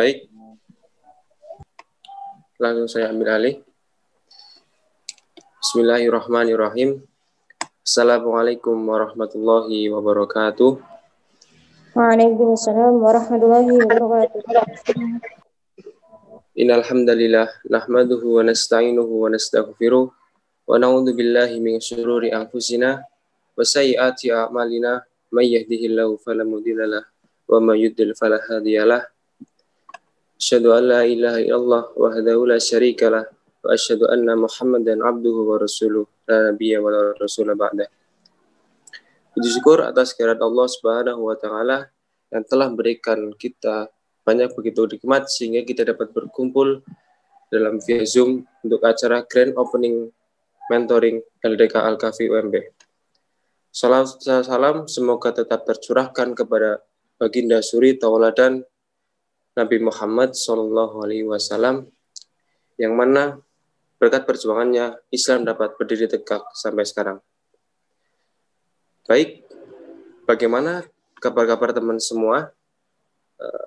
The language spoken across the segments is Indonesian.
Baik, langsung saya ambil alih. Bismillahirrahmanirrahim. Assalamualaikum warahmatullahi wabarakatuh. Waalaikumsalam warahmatullahi wabarakatuh. Innal hamdalillah nahmaduhu wa nasta'inuhu wa nastaghfiruh wa na'udzu billahi min syururi anfusina wa sayyiati a'malina may yahdihillahu fala mudhillalah wa may yudlil fala hadiyalah. Asyhadu an la ilaha illallah wahdahu la syarikalah wa asyhadu anna Muhammadan abduhu wa rasuluh la nabiyya wa la rasula ba'da. Puji syukur atas kehadirat Allah Subhanahu wa taala yang telah memberikan kita banyak begitu nikmat sehingga kita dapat berkumpul dalam via Zoom untuk acara Grand Opening Mentoring LDK Al-Kahfi UMB. Salam semoga tetap tercurahkan kepada baginda suri tauladan Nabi Muhammad SAW, yang mana berkat perjuangannya Islam dapat berdiri tegak sampai sekarang. Baik, bagaimana kabar-kabar teman semua?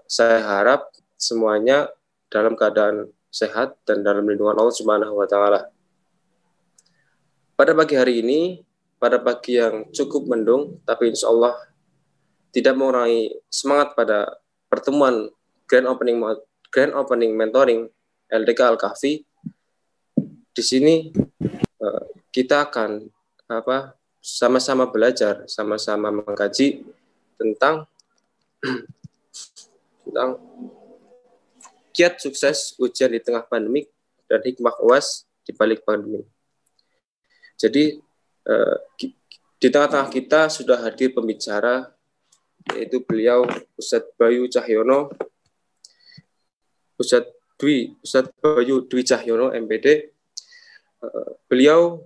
Saya harap semuanya dalam keadaan sehat dan dalam lindungan Allah Subhanahu wa taala. Pada pagi hari ini, pada pagi yang cukup mendung, tapi insya Allah tidak mengurangi semangat pada pertemuan Grand Opening Mentoring LDK Al-Kahfi. Di sini kita akan sama-sama belajar, sama-sama mengkaji tentang kiat sukses ujian di tengah pandemik dan hikmah UAS di balik pandemi. Jadi di tengah-tengah kita sudah hadir pembicara, yaitu beliau Ustadz Bayu Cahyono, Ustadz Bayu Dwi Cahyono MPD. Beliau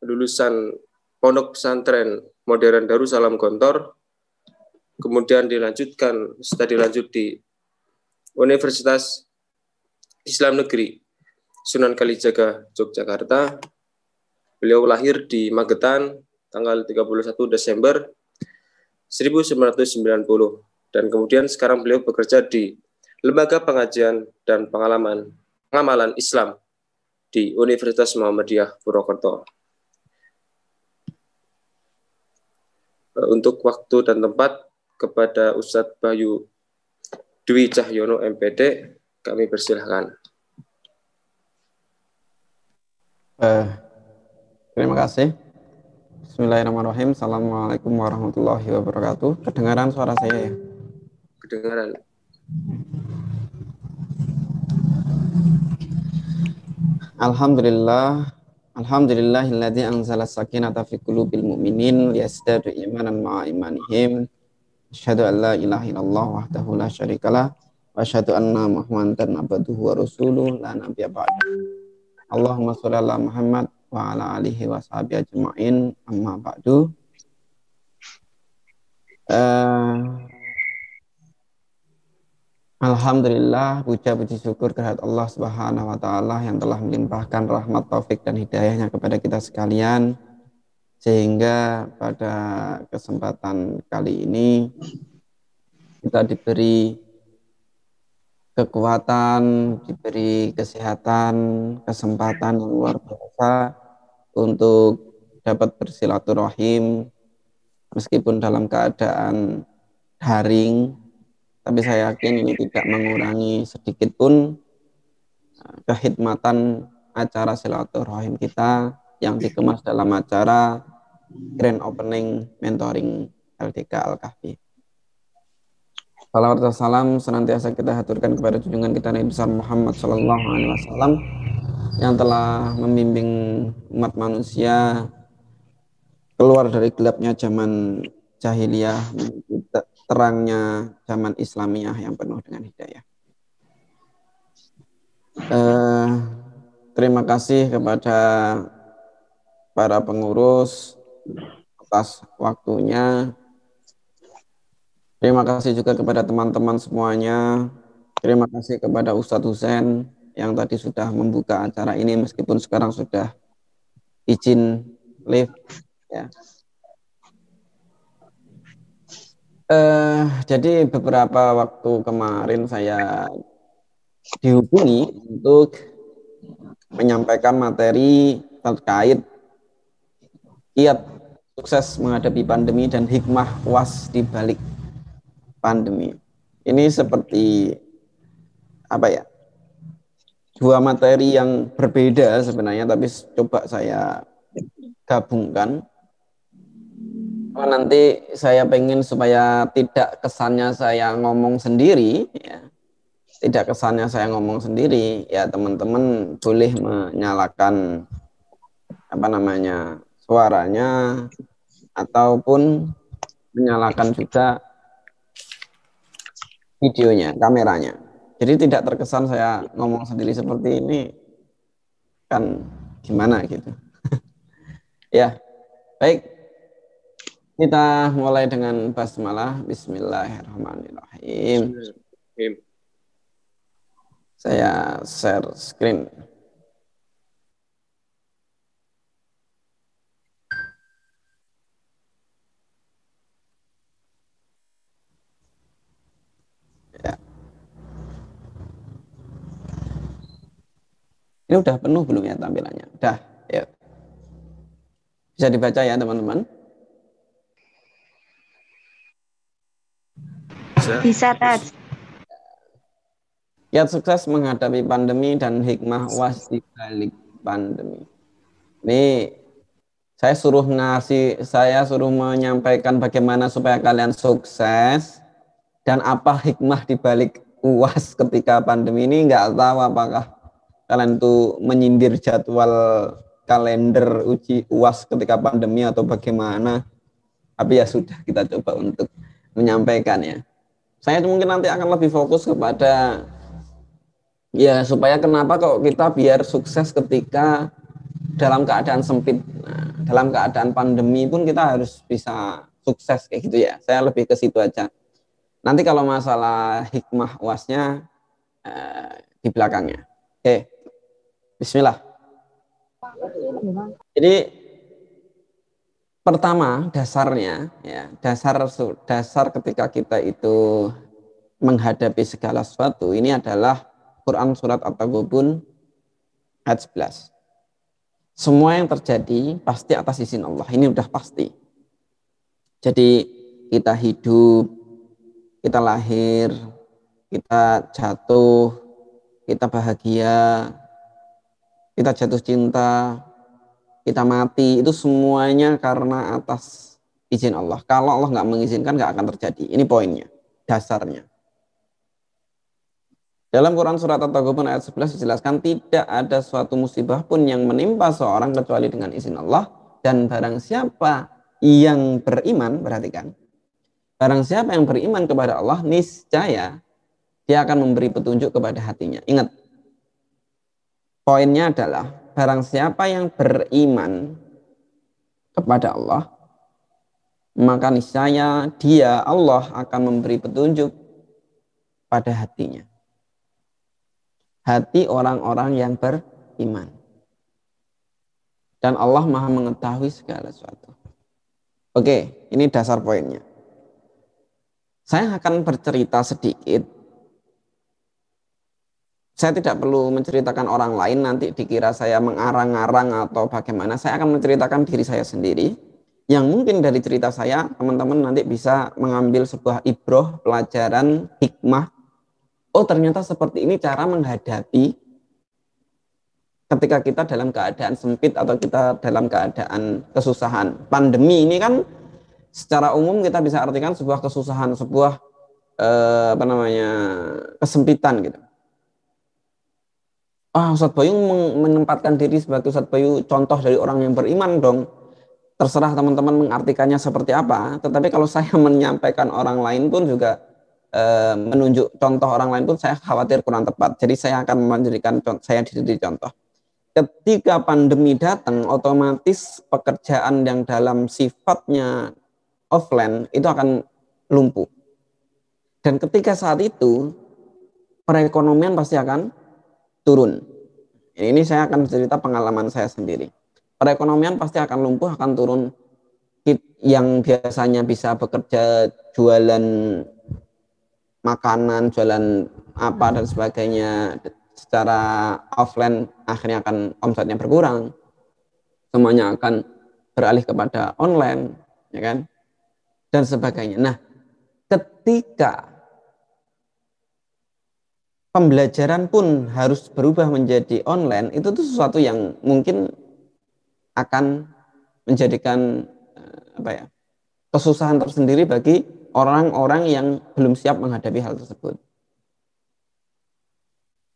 lulusan Pondok Pesantren Modern Darussalam Gontor, kemudian dilanjutkan studi lanjut di Universitas Islam Negeri Sunan Kalijaga, Yogyakarta. Beliau lahir di Magetan tanggal 31 Desember 1990 dan kemudian sekarang beliau bekerja di Lembaga Pengajian dan Pengamalan Islam di Universitas Muhammadiyah Purwokerto. Untuk waktu dan tempat kepada Ustadz Bayu Dwi Cahyono MPD, kami persilahkan. Terima kasih. Bismillahirrahmanirrahim. Assalamualaikum warahmatullahi wabarakatuh. Kedengaran suara saya ya? Kedengaran. Alhamdulillahilladzi anzala sakinata fi qulubil mu'minin liyazdadu imanan ma'a imanihim. Asyhadu an la ilaha illallah wahdahu la syarikalah wa asyhadu anna Muhammadan abduhu wa rasuluh la nabiyya ba'da. Allahumma sholli ala Muhammad wa ala alihi wa sahbihi ajma'in, amma ba'du. Alhamdulillah, puja-puji syukur kehadirat Allah Subhanahu wa taala yang telah melimpahkan rahmat, taufik dan hidayahnya kepada kita sekalian, sehingga pada kesempatan kali ini kita diberi kekuatan, diberi kesehatan, kesempatan yang luar biasa untuk dapat bersilaturahim meskipun dalam keadaan daring. Tapi saya yakin ini tidak mengurangi sedikit pun kehidmatan acara silaturahim kita yang dikemas dalam acara Grand Opening Mentoring LDK Al-Kahfi. Salawat dan salam senantiasa kita haturkan kepada junjungan kita Nabi besar Muhammad SAW yang telah membimbing umat manusia keluar dari gelapnya zaman jahiliyah menuju terangnya zaman Islamiyah yang penuh dengan hidayah. Terima kasih kepada para pengurus atas waktunya. Terima kasih juga kepada teman-teman semuanya. Terima kasih kepada Ustadz Husain yang tadi sudah membuka acara ini meskipun sekarang sudah izin live ya. Jadi beberapa waktu kemarin saya dihubungi untuk menyampaikan materi terkait kiat sukses menghadapi pandemi dan hikmah UAS di balik pandemi. Ini seperti apa ya? Dua materi yang berbeda sebenarnya, tapi coba saya gabungkan. Oh, nanti saya pengen supaya tidak kesannya saya ngomong sendiri, ya. Tidak kesannya saya ngomong sendiri, ya teman-teman boleh menyalakan apa namanya suaranya ataupun menyalakan juga videonya, kameranya. Jadi tidak terkesan saya ngomong sendiri seperti ini, kan gimana gitu. Ya, baik. Kita mulai dengan basmalah. Bismillahirrahmanirrahim. Bismillahirrahmanirrahim. Saya share screen. Ya. Ini udah penuh belum ya tampilannya? Udah, ya. Bisa dibaca ya teman-teman? Bisa, Tats. Kiat sukses menghadapi pandemi dan hikmah UAS di balik pandemi. Ini saya suruh menyampaikan bagaimana supaya kalian sukses dan apa hikmah di balik UAS ketika pandemi ini. Nggak tahu apakah kalian tuh menyindir jadwal kalender uji UAS ketika pandemi atau bagaimana. Tapi ya sudah, kita coba untuk menyampaikan ya. Saya mungkin nanti akan lebih fokus kepada ya supaya kenapa kok kita biar sukses ketika dalam keadaan sempit. Nah, dalam keadaan pandemi pun kita harus bisa sukses kayak gitu ya. Saya lebih ke situ aja. Nanti kalau masalah hikmah UASnya di belakangnya. Oke, bismillah. Jadi pertama dasarnya ya, dasar ketika kita itu menghadapi segala sesuatu ini adalah Quran surat At-Taghabun ayat 11. Semua yang terjadi pasti atas izin Allah. Ini udah pasti. Jadi kita hidup, kita lahir, kita jatuh, kita bahagia, kita jatuh cinta, kita mati, itu semuanya karena atas izin Allah. Kalau Allah nggak mengizinkan, nggak akan terjadi. Ini poinnya, dasarnya. Dalam Quran surat At-Taghabun ayat 11 dijelaskan tidak ada suatu musibah pun yang menimpa seorang kecuali dengan izin Allah, dan barang siapa yang beriman, perhatikan, barang siapa yang beriman kepada Allah, niscaya dia akan memberi petunjuk kepada hatinya. Ingat, poinnya adalah barang siapa yang beriman kepada Allah, maka niscaya dia, Allah, akan memberi petunjuk pada hatinya. Hati orang-orang yang beriman. Dan Allah Maha mengetahui segala sesuatu. Oke, ini dasar poinnya. Saya akan bercerita sedikit. Saya tidak perlu menceritakan orang lain, nanti dikira saya mengarang-arang atau bagaimana. Saya akan menceritakan diri saya sendiri. Yang mungkin dari cerita saya, teman-teman nanti bisa mengambil sebuah ibroh, pelajaran, hikmah. Oh, ternyata seperti ini cara menghadapi ketika kita dalam keadaan sempit atau kita dalam keadaan kesusahan. Pandemi ini kan secara umum kita bisa artikan sebuah kesusahan, sebuah kesempitan gitu. Ustadz Bayu menempatkan diri sebagai Ustadz Bayu contoh dari orang yang beriman dong. Terserah teman-teman mengartikannya seperti apa. Tetapi kalau saya menyampaikan orang lain pun juga menunjuk contoh orang lain pun saya khawatir kurang tepat. Jadi saya akan menjadikan saya diri contoh. Ketika pandemi datang, otomatis pekerjaan yang dalam sifatnya offline itu akan lumpuh. Dan ketika saat itu perekonomian pasti akan turun. Ini saya akan cerita pengalaman saya sendiri. Perekonomian pasti akan lumpuh, akan turun. Yang biasanya bisa bekerja jualan makanan, jualan apa dan sebagainya secara offline, akhirnya akan omsetnya berkurang, semuanya akan beralih kepada online, ya kan, dan sebagainya. Nah, ketika pembelajaran pun harus berubah menjadi online, itu tuh sesuatu yang mungkin akan menjadikan apa ya, kesusahan tersendiri bagi orang-orang yang belum siap menghadapi hal tersebut.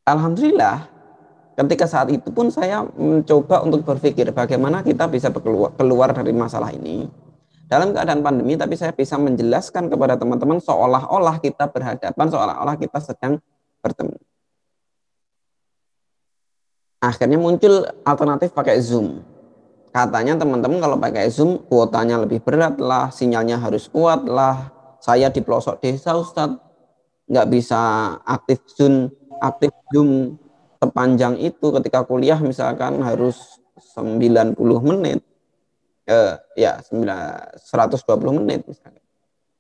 Alhamdulillah, ketika saat itu pun saya mencoba untuk berpikir bagaimana kita bisa keluar dari masalah ini dalam keadaan pandemi, tapi saya bisa menjelaskan kepada teman-teman seolah-olah kita berhadapan, seolah-olah kita sedang bertemu. Akhirnya muncul alternatif pakai Zoom. Katanya teman-teman kalau pakai Zoom kuotanya lebih berat lah, sinyalnya harus kuat lah. Saya di pelosok desa Ustadz, nggak bisa aktif Zoom sepanjang itu. Ketika kuliah misalkan harus 90 menit, ya 120 menit misalkan.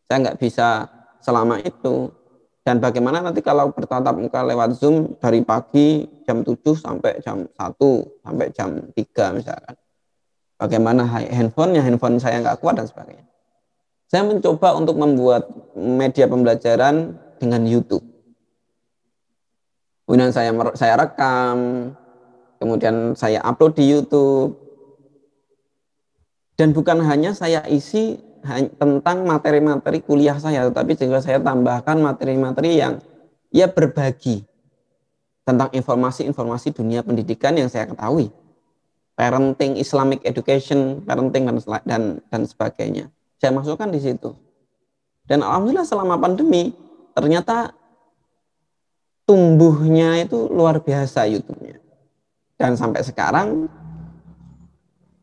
Saya nggak bisa selama itu. Dan bagaimana nanti kalau bertatap muka lewat Zoom dari pagi jam 7 sampai jam 1 sampai jam 3 misalkan. Bagaimana handphone saya nggak kuat dan sebagainya. Saya mencoba untuk membuat media pembelajaran dengan YouTube. Kemudian saya rekam, kemudian saya upload di YouTube. Dan bukan hanya saya isi tentang materi-materi kuliah saya, tetapi juga saya tambahkan materi-materi yang ya berbagi tentang informasi-informasi dunia pendidikan yang saya ketahui. Parenting, Islamic education, parenting dan sebagainya. Saya masukkan di situ. Dan alhamdulillah selama pandemi ternyata tumbuhnya itu luar biasa YouTube-nya. Dan sampai sekarang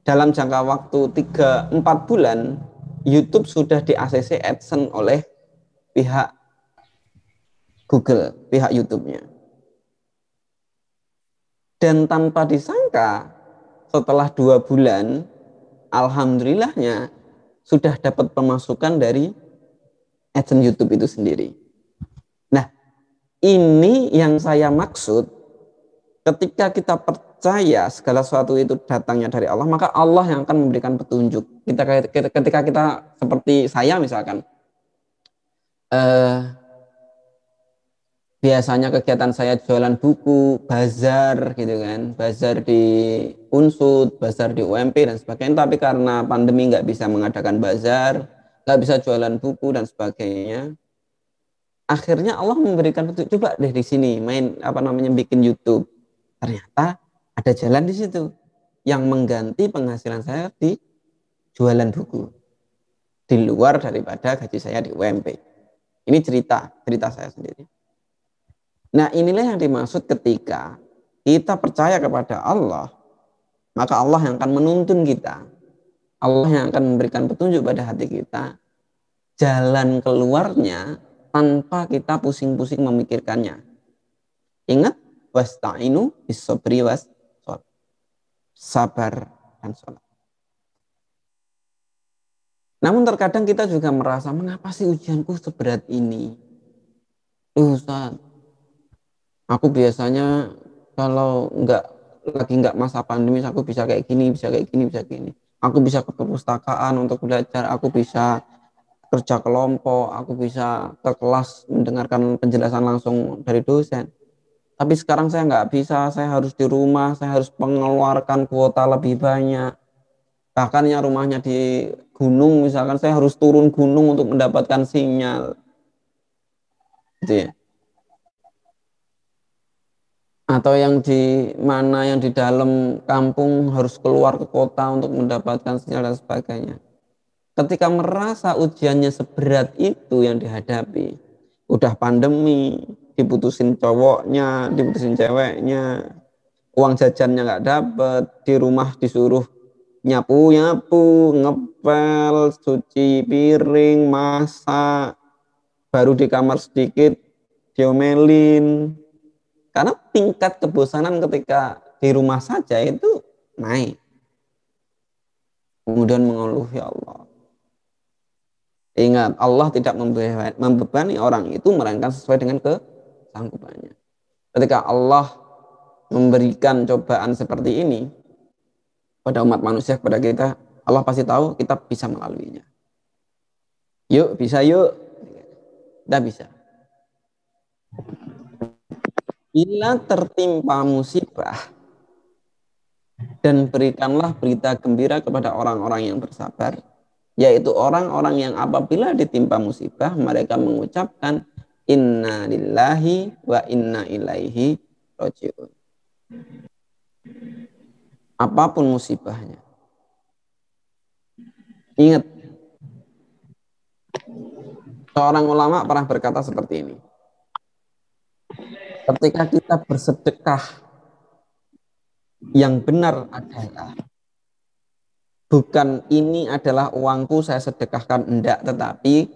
dalam jangka waktu 3-4 bulan YouTube sudah di ACC AdSense oleh pihak Google, pihak YouTube-nya. Dan tanpa disangka setelah 2 bulan alhamdulillahnya sudah dapat pemasukan dari AdSense YouTube itu sendiri. Nah, ini yang saya maksud, ketika kita percaya segala sesuatu itu datangnya dari Allah, maka Allah yang akan memberikan petunjuk. Ketika kita seperti saya misalkan, biasanya kegiatan saya jualan buku, bazar gitu kan, bazar di Unsud, bazar di UMP dan sebagainya. Tapi karena pandemi nggak bisa mengadakan bazar, nggak bisa jualan buku dan sebagainya. Akhirnya Allah memberikan petunjuk, coba deh di sini bikin YouTube. Ternyata ada jalan di situ yang mengganti penghasilan saya di jualan buku di luar daripada gaji saya di UMP. Ini cerita saya sendiri. Nah, inilah yang dimaksud ketika kita percaya kepada Allah, maka Allah yang akan menuntun kita. Allah yang akan memberikan petunjuk pada hati kita, jalan keluarnya tanpa kita pusing-pusing memikirkannya. Ingat, wasta'inu bis-sabri was sholat. Sabar dan sholat. Namun terkadang kita juga merasa, mengapa sih ujianku seberat ini? Ustaz, aku biasanya kalau lagi nggak masa pandemi, aku bisa kayak gini, bisa kayak gini, bisa gini. Aku bisa ke perpustakaan untuk belajar, aku bisa kerja kelompok, aku bisa ke kelas mendengarkan penjelasan langsung dari dosen. Tapi sekarang saya nggak bisa, saya harus di rumah, saya harus mengeluarkan kuota lebih banyak. Bahkan yang rumahnya di gunung, misalkan saya harus turun gunung untuk mendapatkan sinyal. Gitu ya. Atau yang di dalam kampung harus keluar ke kota untuk mendapatkan sinyal dan sebagainya. Ketika merasa ujiannya seberat itu yang dihadapi, udah pandemi, diputusin cowoknya, diputusin ceweknya, uang jajannya nggak dapet, di rumah disuruh nyapu, ngepel, cuci piring, masak, baru di kamar sedikit diomelin. Karena tingkat kebosanan ketika di rumah saja itu naik. Kemudian mengeluh, ya Allah. Ingat, Allah tidak membebani orang itu melainkan sesuai dengan kesanggupannya. Ketika Allah memberikan cobaan seperti ini pada umat manusia, kepada kita, Allah pasti tahu kita bisa melaluinya. Yuk, bisa yuk. Kita bisa. Bila tertimpa musibah, dan berikanlah berita gembira kepada orang-orang yang bersabar, yaitu orang-orang yang apabila ditimpa musibah, mereka mengucapkan inna lillahi wa inna ilaihi raji'un. Apapun musibahnya. Ingat, seorang ulama pernah berkata seperti ini. Ketika kita bersedekah, yang benar adalah bukan ini adalah uangku saya sedekahkan, enggak, tetapi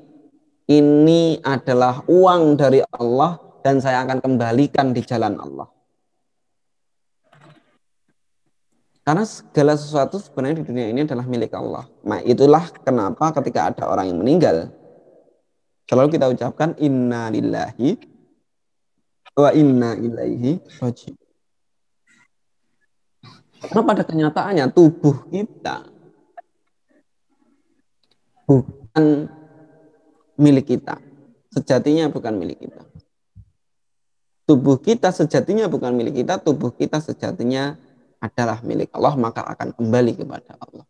ini adalah uang dari Allah dan saya akan kembalikan di jalan Allah. Karena segala sesuatu sebenarnya di dunia ini adalah milik Allah. Nah, itulah kenapa ketika ada orang yang meninggal, selalu kita ucapkan inna lillahi wa inna ilaihi raji'un. Karena pada kenyataannya tubuh kita bukan milik kita. Sejatinya bukan milik kita. Tubuh kita sejatinya bukan milik kita. Tubuh kita sejatinya adalah milik Allah, maka akan kembali kepada Allah.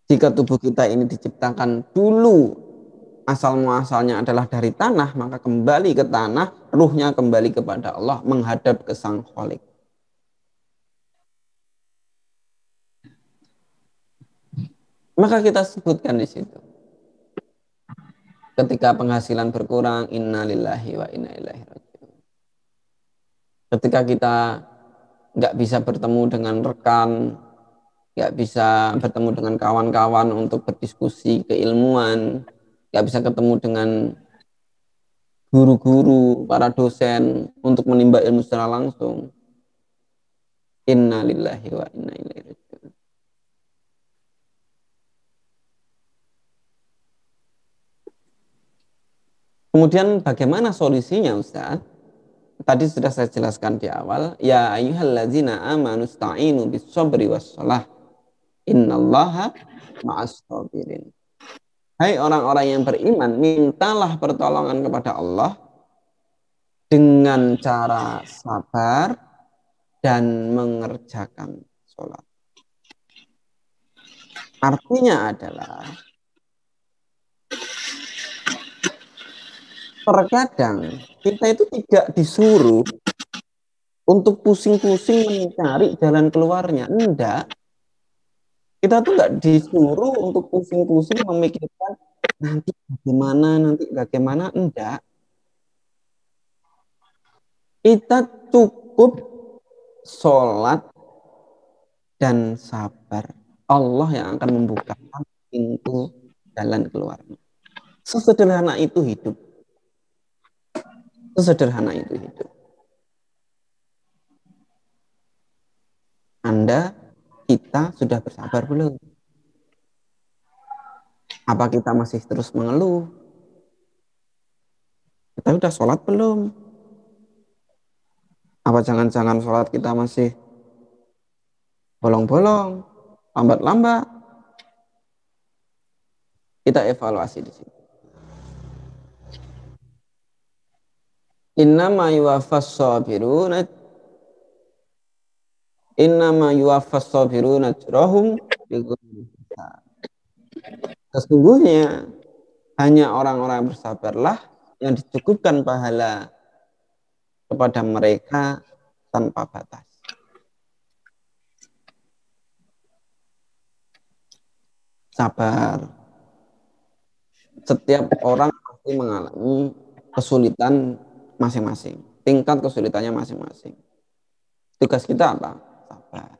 Jika tubuh kita ini diciptakan dulu asal muasalnya adalah dari tanah, maka kembali ke tanah, ruhnya kembali kepada Allah, menghadap ke Sang Khalik. Maka kita sebutkan di situ. Ketika penghasilan berkurang, inna lillahi wa inna ilaihi raji'un. Ketika kita nggak bisa bertemu dengan rekan, nggak bisa bertemu dengan kawan-kawan untuk berdiskusi keilmuan, nggak bisa ketemu dengan guru-guru, para dosen untuk menimba ilmu secara langsung. Inna lillahi wa inna ilaihi raji'un. Kemudian bagaimana solusinya, Ustaz? Tadi sudah saya jelaskan di awal. Ya ayyuhalladzina amanu sta'inu bis-sabri was-shalah. Innallaha ma'as sabirin. Hai orang-orang yang beriman, mintalah pertolongan kepada Allah dengan cara sabar dan mengerjakan sholat. Artinya adalah terkadang kita itu tidak disuruh untuk pusing-pusing mencari jalan keluarnya. Enggak. Kita tuh enggak disuruh untuk pusing-pusing memikirkan nanti bagaimana. Enggak. Kita cukup sholat dan sabar. Allah yang akan membukakan pintu jalan keluarnya. Sesederhana itu hidup. Sesederhana itu hidup. Anda, kita sudah bersabar belum? Apa kita masih terus mengeluh? Kita sudah sholat belum? Apa jangan-jangan sholat kita masih bolong-bolong, lambat-lambat? Kita evaluasi di sini. Innama yuwaffas sabiruna ajrahum bighairi hisab. Sesungguhnya hanya orang-orang bersabarlah yang dicukupkan pahala kepada mereka tanpa batas. Sabar. Setiap orang pasti mengalami kesulitan masing-masing. Tingkat kesulitannya masing-masing. Tugas kita apa? Sabar.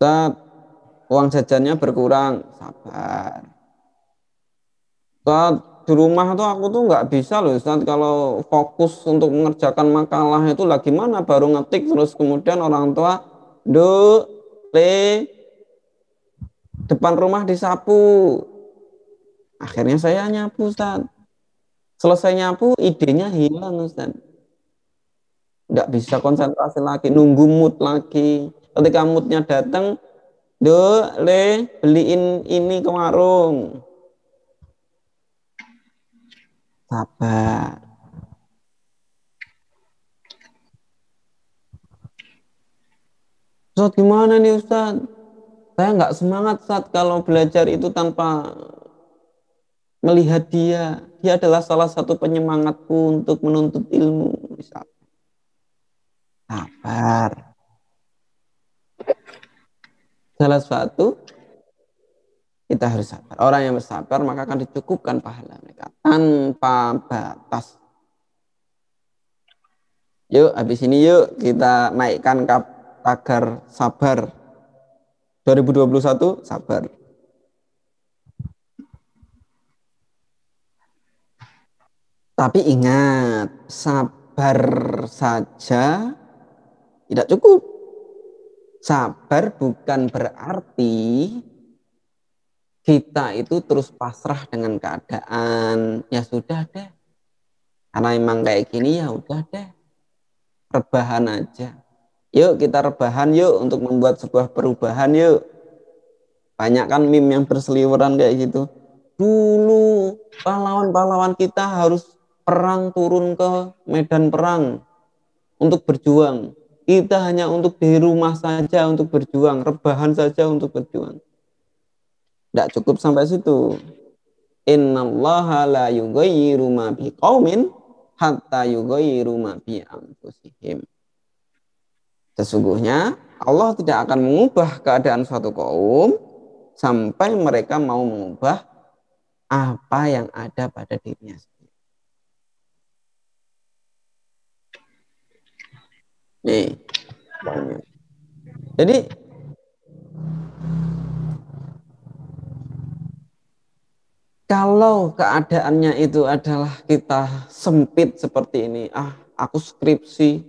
Saat uang jajannya berkurang, sabar. Saat di rumah tuh aku tuh nggak bisa loh, Ustaz, kalau fokus untuk mengerjakan makalah itu lagi mana baru ngetik terus kemudian orang tua, depan rumah disapu. Akhirnya saya nyapu, Ustaz. Selesai nyapu, idenya hilang, Ustaz. Nggak bisa konsentrasi lagi, nunggu mood lagi. Ketika moodnya datang, beliin ini ke warung. Sabar. Ustaz, gimana nih Ustaz? Saya nggak semangat Ustaz kalau belajar itu tanpa melihat dia. Dia adalah salah satu penyemangatku untuk menuntut ilmu. Sabar. Salah satu, kita harus sabar. Orang yang bersabar maka akan dicukupkan pahala mereka tanpa batas. Yuk, habis ini yuk kita naikkan tagar sabar. 2021 sabar. Tapi ingat, sabar saja tidak cukup. Sabar bukan berarti kita itu terus pasrah dengan keadaan. Ya sudah deh. Karena emang kayak gini ya udah deh. Rebahan aja. Yuk kita rebahan yuk untuk membuat sebuah perubahan yuk. Banyak kan meme yang berseliweran kayak gitu. Dulu pahlawan-pahlawan kita harus perang, turun ke medan perang untuk berjuang. Kita hanya untuk di rumah saja untuk berjuang, rebahan saja untuk berjuang. Tidak cukup sampai situ. Innallaha la yughayyiru ma biqaumin hatta yughayyiru ma bi anfusihim. Sesungguhnya Allah tidak akan mengubah keadaan suatu kaum sampai mereka mau mengubah apa yang ada pada dirinya sendiri. Nih. Jadi kalau keadaannya itu adalah kita sempit seperti ini, aku skripsi,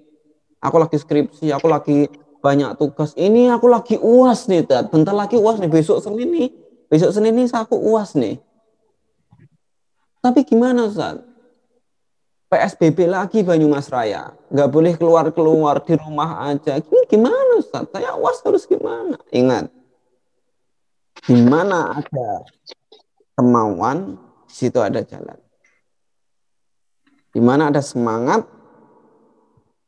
aku lagi banyak tugas, ini aku lagi UAS nih, bentar lagi UAS nih, besok Senin nih aku UAS nih. Tapi gimana Ustaz? PSBB lagi Banyumas Raya, nggak boleh keluar di rumah aja. Ini gimana Ustaz? Saya UAS harus gimana? Ingat, di mana ada kemauan, di situ ada jalan. Di mana ada semangat,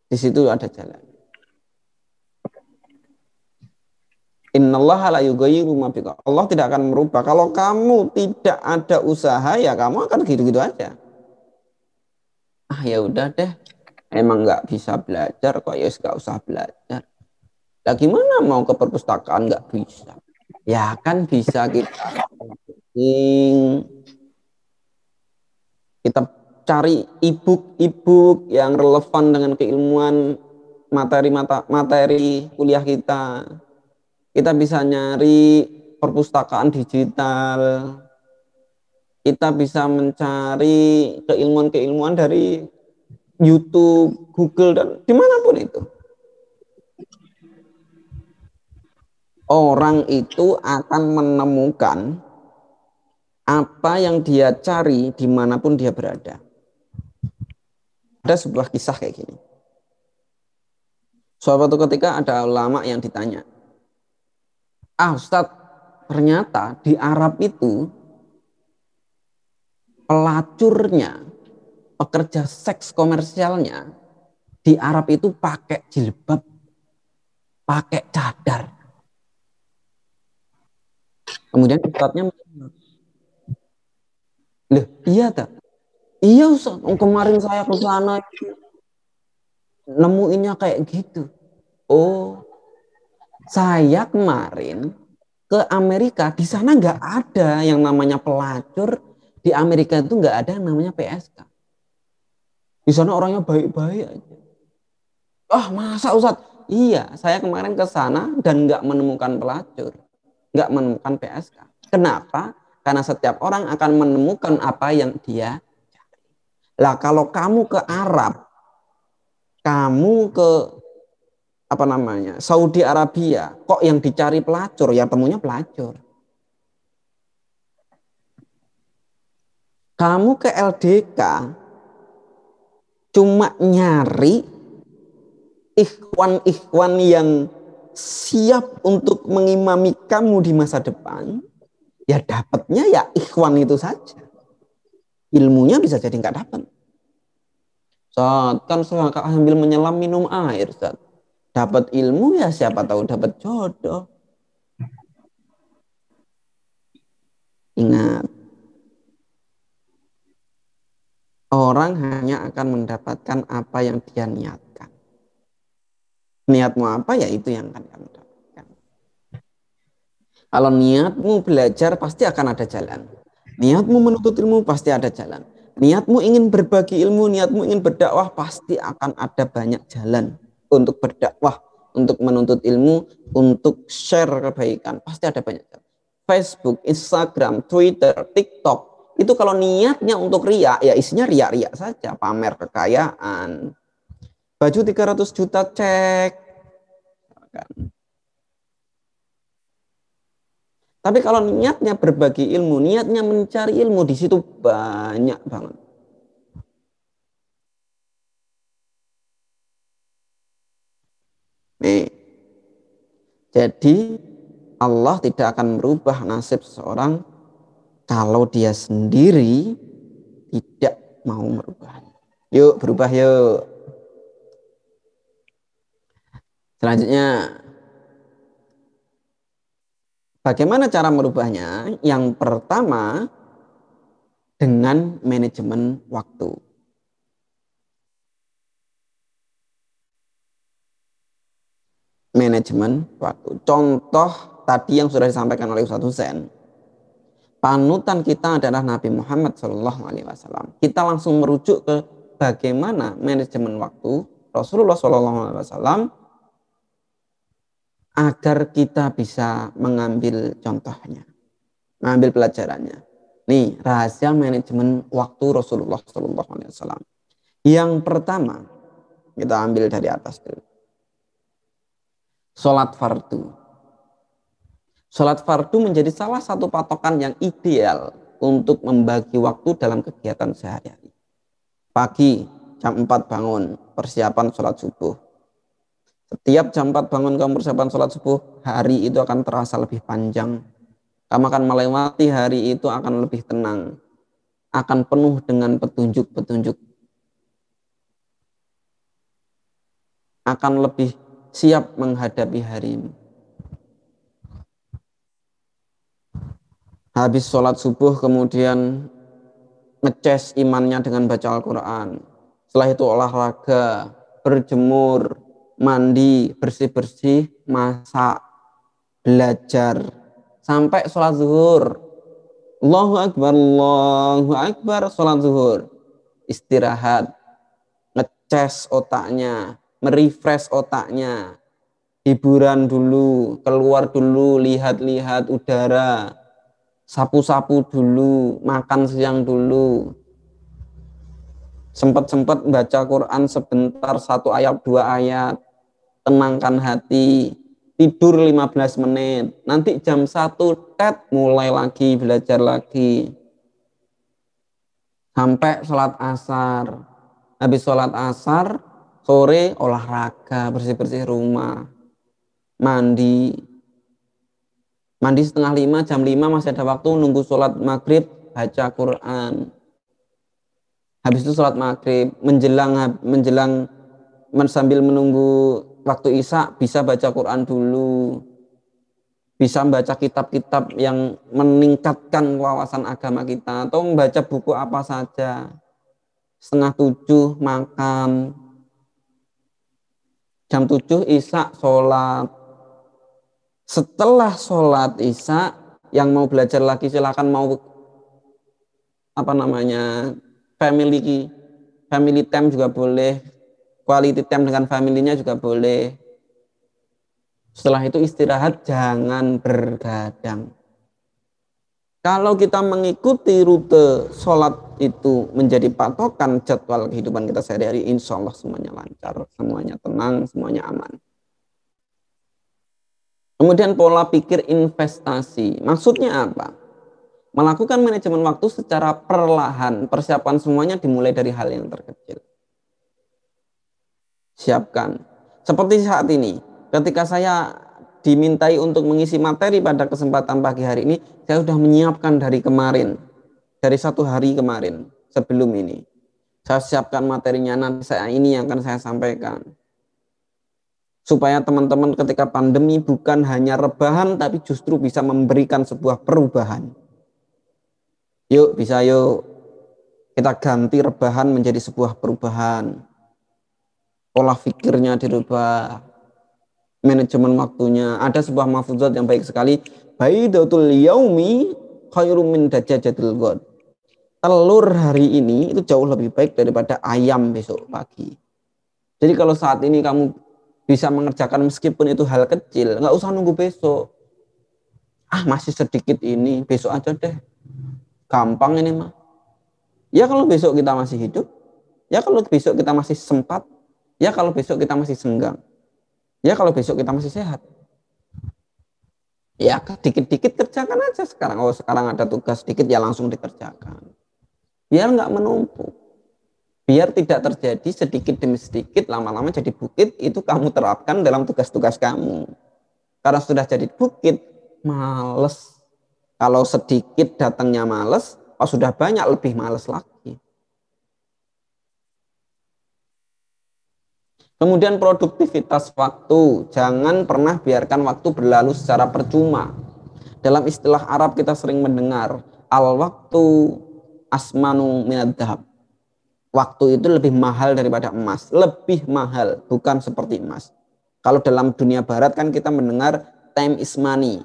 di situ ada jalan. Innallaha la yughayyiru ma biqaumin. Allah tidak akan merubah. Kalau kamu tidak ada usaha, ya kamu akan gitu-gitu aja. Ya udah deh. Emang nggak bisa belajar kok, ya nggak usah belajar. Lah gimana mau ke perpustakaan nggak bisa? Ya kan bisa kita cari e-book yang relevan dengan keilmuan materi kuliah kita. Kita bisa nyari perpustakaan digital. Kita bisa mencari keilmuan-keilmuan dari YouTube, Google, dan dimanapun itu. Orang itu akan menemukan apa yang dia cari dimanapun dia berada. Ada sebuah kisah kayak gini. Suatu ketika ada ulama yang ditanya, Ustadz, ternyata di Arab itu pelacurnya, pekerja seks komersialnya di Arab itu pakai jilbab, pakai cadar. Kemudian ustadznya, loh iya tak? Iya Ustaz, kemarin saya ke sana nemuinnya kayak gitu. Oh, saya kemarin ke Amerika, di sana nggak ada yang namanya pelacur. Di Amerika itu nggak ada yang namanya PSK. Di sana orangnya baik-baik aja. Masa Ustaz? Iya, saya kemarin ke sana dan nggak menemukan pelacur, nggak menemukan PSK. Kenapa? Karena setiap orang akan menemukan apa yang dia cari. Lah kalau kamu ke Arab, kamu ke Saudi Arabia, kok yang dicari pelacur, ya temunya pelacur. Kamu ke LDK cuma nyari ikhwan-ikhwan yang siap untuk mengimami kamu di masa depan, ya dapatnya ya ikhwan itu saja. Ilmunya bisa jadi nggak dapat. Saat kan sambil menyelam minum air, Ustaz. Dapat ilmu ya siapa tahu dapat jodoh. Ingat, orang hanya akan mendapatkan apa yang dia niatkan. Niatmu apa ya itu yang akan kamu dapatkan. Kalau niatmu belajar pasti akan ada jalan. Niatmu menuntut ilmu pasti ada jalan. Niatmu ingin berbagi ilmu, niatmu ingin berdakwah pasti akan ada banyak jalan untuk berdakwah, untuk menuntut ilmu, untuk share kebaikan. Pasti ada banyak jalan. Facebook, Instagram, Twitter, TikTok. Itu kalau niatnya untuk riak, ya isinya riak-riak saja. Pamer kekayaan. Baju 300 juta cek. Tapi kalau niatnya berbagi ilmu, niatnya mencari ilmu, di situ banyak banget. Nih. Jadi Allah tidak akan merubah nasib seseorang kalau dia sendiri tidak mau merubahnya. Yuk berubah yuk. Selanjutnya, bagaimana cara merubahnya? Yang pertama, dengan manajemen waktu. Manajemen waktu. Contoh tadi yang sudah disampaikan oleh Ustaz Husain. Panutan kita adalah Nabi Muhammad SAW. Kita langsung merujuk ke bagaimana manajemen waktu Rasulullah SAW agar kita bisa mengambil contohnya, mengambil pelajarannya. Nih rahasia manajemen waktu Rasulullah SAW. Yang pertama kita ambil dari atas dulu. Sholat fardu. Sholat fardu menjadi salah satu patokan yang ideal untuk membagi waktu dalam kegiatan sehari-hari. Pagi jam 4 bangun, persiapan sholat subuh. Setiap jam 4 bangun kamu persiapan sholat subuh, hari itu akan terasa lebih panjang. Kamu akan melewati hari itu akan lebih tenang. Akan penuh dengan petunjuk-petunjuk. Akan lebih siap menghadapi harimu. Habis sholat subuh kemudian ngeces imannya dengan baca Al-Quran. Setelah itu olahraga, berjemur, mandi, bersih-bersih, masak, belajar. Sampai sholat zuhur. Allahu Akbar, sholat zuhur. Istirahat, ngeces otaknya, merefresh otaknya. Hiburan dulu, keluar dulu, lihat-lihat udara. Sapu-sapu dulu, makan siang dulu. Sempat-sempat baca Quran sebentar, 1 ayat, 2 ayat. Tenangkan hati. Tidur 15 menit. Nanti jam 1 mulai lagi, belajar lagi. Sampai sholat asar. Habis sholat asar, sore olahraga, bersih-bersih rumah. Mandi. Mandi setengah 5, jam 5 masih ada waktu, nunggu sholat maghrib, baca Quran. Habis itu sholat maghrib, menjelang sambil menunggu waktu isya, bisa baca Quran dulu. Bisa membaca kitab-kitab yang meningkatkan wawasan agama kita. Atau membaca buku apa saja. 6:30 makan. Jam 7 isya sholat. Setelah sholat isya, yang mau belajar lagi silakan, mau family time juga boleh, quality time dengan familynya juga boleh. Setelah itu istirahat, jangan bergadang. Kalau kita mengikuti rute sholat itu menjadi patokan jadwal kehidupan kita sehari-hari, insya Allah semuanya lancar, semuanya tenang, semuanya aman. Kemudian pola pikir investasi. Maksudnya apa? Melakukan manajemen waktu secara perlahan, persiapan semuanya dimulai dari hal yang terkecil. Siapkan. Seperti saat ini, ketika saya dimintai untuk mengisi materi pada kesempatan pagi hari ini, saya sudah menyiapkan dari kemarin, dari 1 hari kemarin, sebelum ini. Saya siapkan materinya, nanti ini yang akan saya sampaikan. Supaya teman-teman ketika pandemi bukan hanya rebahan, tapi justru bisa memberikan sebuah perubahan. Yuk, kita ganti rebahan menjadi sebuah perubahan. Pola pikirnya dirubah, manajemen waktunya. Ada sebuah mahfuzat yang baik sekali. Baidatul yaumi khairum min dajajatil ghad. Telur hari ini itu jauh lebih baik daripada ayam besok pagi. Jadi kalau saat ini kamu bisa mengerjakan meskipun itu hal kecil, nggak usah nunggu besok. Masih sedikit ini, besok aja deh. Gampang ini mah. Ya kalau besok kita masih hidup, ya kalau besok kita masih sempat, ya kalau besok kita masih senggang, ya kalau besok kita masih sehat. Ya dikit-dikit kerjakan aja sekarang. Sekarang ada tugas sedikit ya langsung dikerjakan. Biar nggak menumpuk. Biar tidak terjadi sedikit demi sedikit, lama-lama jadi bukit, itu kamu terapkan dalam tugas-tugas kamu. Karena sudah jadi bukit, males. Kalau sedikit datangnya males, sudah banyak lebih males lagi. Kemudian produktivitas waktu. Jangan pernah biarkan waktu berlalu secara percuma. Dalam istilah Arab kita sering mendengar, al-waktu asmanu minad dhahab. Waktu itu lebih mahal daripada emas. Lebih mahal, bukan seperti emas. Kalau dalam dunia barat kan kita mendengar time is money.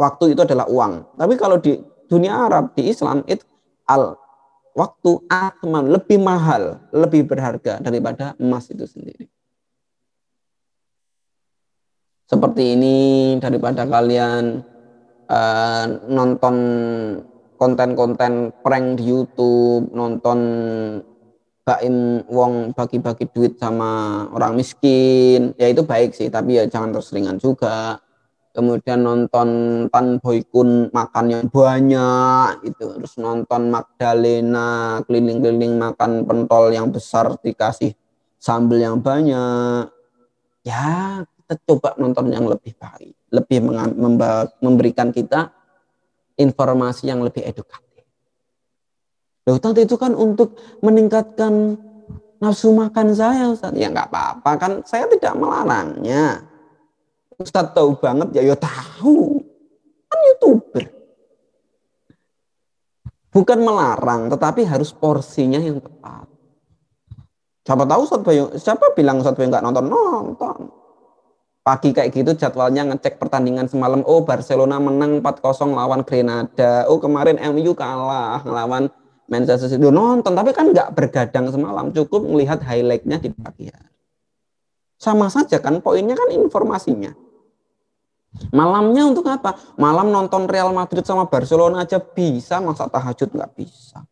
Waktu itu adalah uang. Tapi kalau di dunia Arab, di Islam, itu waktu atman, lebih mahal, lebih berharga daripada emas itu sendiri. Seperti ini, daripada kalian nonton konten-konten prank di YouTube, nonton Baim wong bagi-bagi duit sama orang miskin, ya itu baik sih, tapi ya jangan terseringan juga. Kemudian nonton Tan Boy Kun makan yang banyak itu, terus nonton Magdalena keliling-keliling makan pentol yang besar dikasih sambal yang banyak. Ya kita coba nonton yang lebih baik, lebih memberikan kita informasi yang lebih edukatif. Loh, tadi itu kan untuk meningkatkan nafsu makan saya, Ustaz. Ya nggak apa-apa, kan saya tidak melarangnya. Ustaz tahu banget ya tahu. Kan YouTuber. Bukan melarang, tetapi harus porsinya yang tepat. Siapa tahu Ustaz Bayu, siapa bilang Ustaz Bayu nggak nonton. Pagi kayak gitu jadwalnya ngecek pertandingan semalam. Oh, Barcelona menang 4-0 lawan Grenada. Oh, kemarin MU kalah lawan Manchester City. Nonton, tapi kan nggak bergadang semalam. Cukup melihat highlight-nya di pagi hari. Sama saja kan, poinnya kan informasinya. Malamnya untuk apa? Malam nonton Real Madrid sama Barcelona aja bisa, masa tahajud nggak bisa.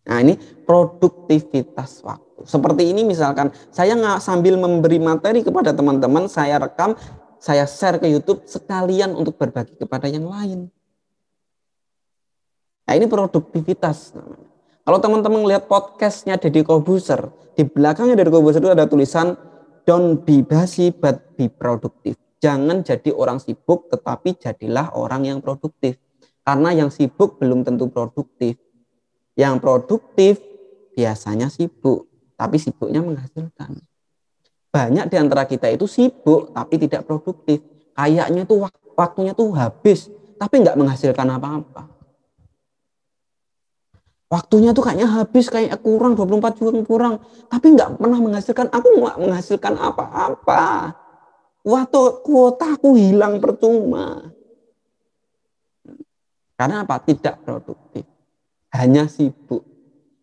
Nah ini produktivitas waktu. Seperti ini misalkan, saya nggak sambil memberi materi kepada teman-teman, saya rekam, saya share ke YouTube sekalian untuk berbagi kepada yang lain. Nah ini produktivitas. Kalau teman-teman lihat podcastnya Deddy Corbuzier, di belakangnya Deddy Corbuzier itu ada tulisan don't be busy but be productive. Jangan jadi orang sibuk, tetapi jadilah orang yang produktif. Karena yang sibuk belum tentu produktif. Yang produktif biasanya sibuk, tapi sibuknya menghasilkan. Banyak di antara kita itu sibuk, tapi tidak produktif. Kayaknya tuh waktunya tuh habis, tapi nggak menghasilkan apa-apa. Waktunya tuh kayaknya habis, kayak kurang, 24 jam kurang. Tapi nggak pernah menghasilkan, aku nggak menghasilkan apa-apa. Waktu kuota aku hilang percuma. Karena apa? Tidak produktif. Hanya sibuk.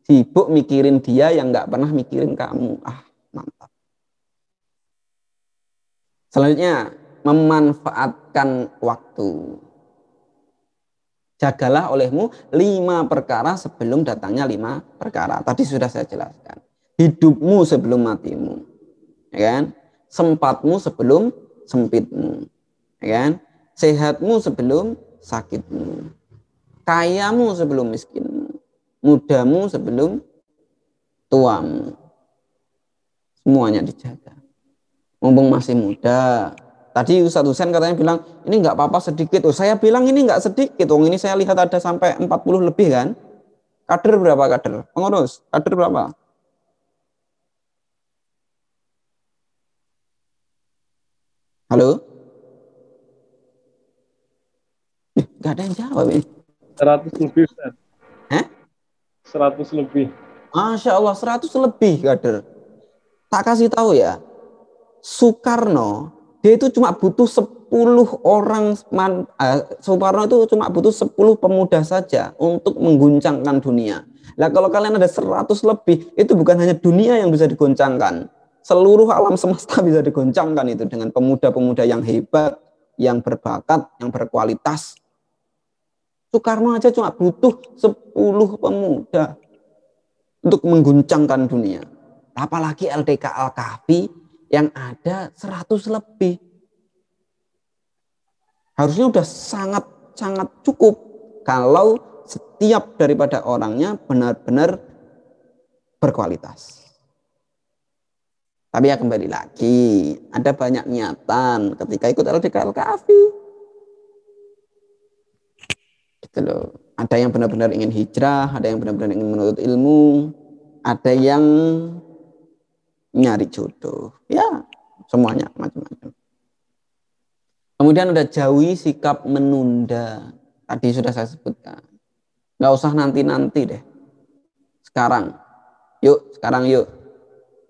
Sibuk mikirin dia yang nggak pernah mikirin kamu. Mantap. Selanjutnya, memanfaatkan waktu. Jagalah olehmu 5 perkara sebelum datangnya 5 perkara. Tadi sudah saya jelaskan. Hidupmu sebelum matimu. Ya kan? Sempatmu sebelum sempitmu. Ya kan? Sehatmu sebelum sakitmu. Kayamu sebelum miskinmu. Mudamu sebelum tuamu. Semuanya dijaga. Mumpung masih muda. Tadi Ustadz Husain katanya bilang, ini nggak apa-apa sedikit. Oh, saya bilang ini nggak sedikit. Oh, ini saya lihat ada sampai 40 lebih kan. Kader berapa kader? Pengurus, kader berapa? Halo? Nggak ada yang jawab ini. 100 lebih, Ustaz. Hah? 100 lebih. Masya Allah, 100 lebih kader. Tak kasih tahu ya, Soekarno, dia itu cuma butuh 10 orang, Soekarno itu cuma butuh 10 pemuda saja untuk mengguncangkan dunia. Nah kalau kalian ada 100 lebih, itu bukan hanya dunia yang bisa digoncangkan. Seluruh alam semesta bisa digoncangkan itu dengan pemuda-pemuda yang hebat, yang berbakat, yang berkualitas. Soekarno aja cuma butuh 10 pemuda untuk mengguncangkan dunia. Apalagi LDK Al-Kahfi yang ada 100 lebih. Harusnya udah sangat cukup kalau setiap daripada orangnya benar-benar berkualitas. Tapi ya kembali lagi, ada banyak niatan ketika ikut LDK Al-Kahfi. Gitu loh. Ada yang benar-benar ingin hijrah, ada yang benar-benar ingin menuntut ilmu, ada yang nyari jodoh. Ya, semuanya macam-macam. Kemudian ada jauhi sikap menunda. Tadi sudah saya sebutkan. Nggak usah nanti-nanti deh. Sekarang. Sekarang yuk.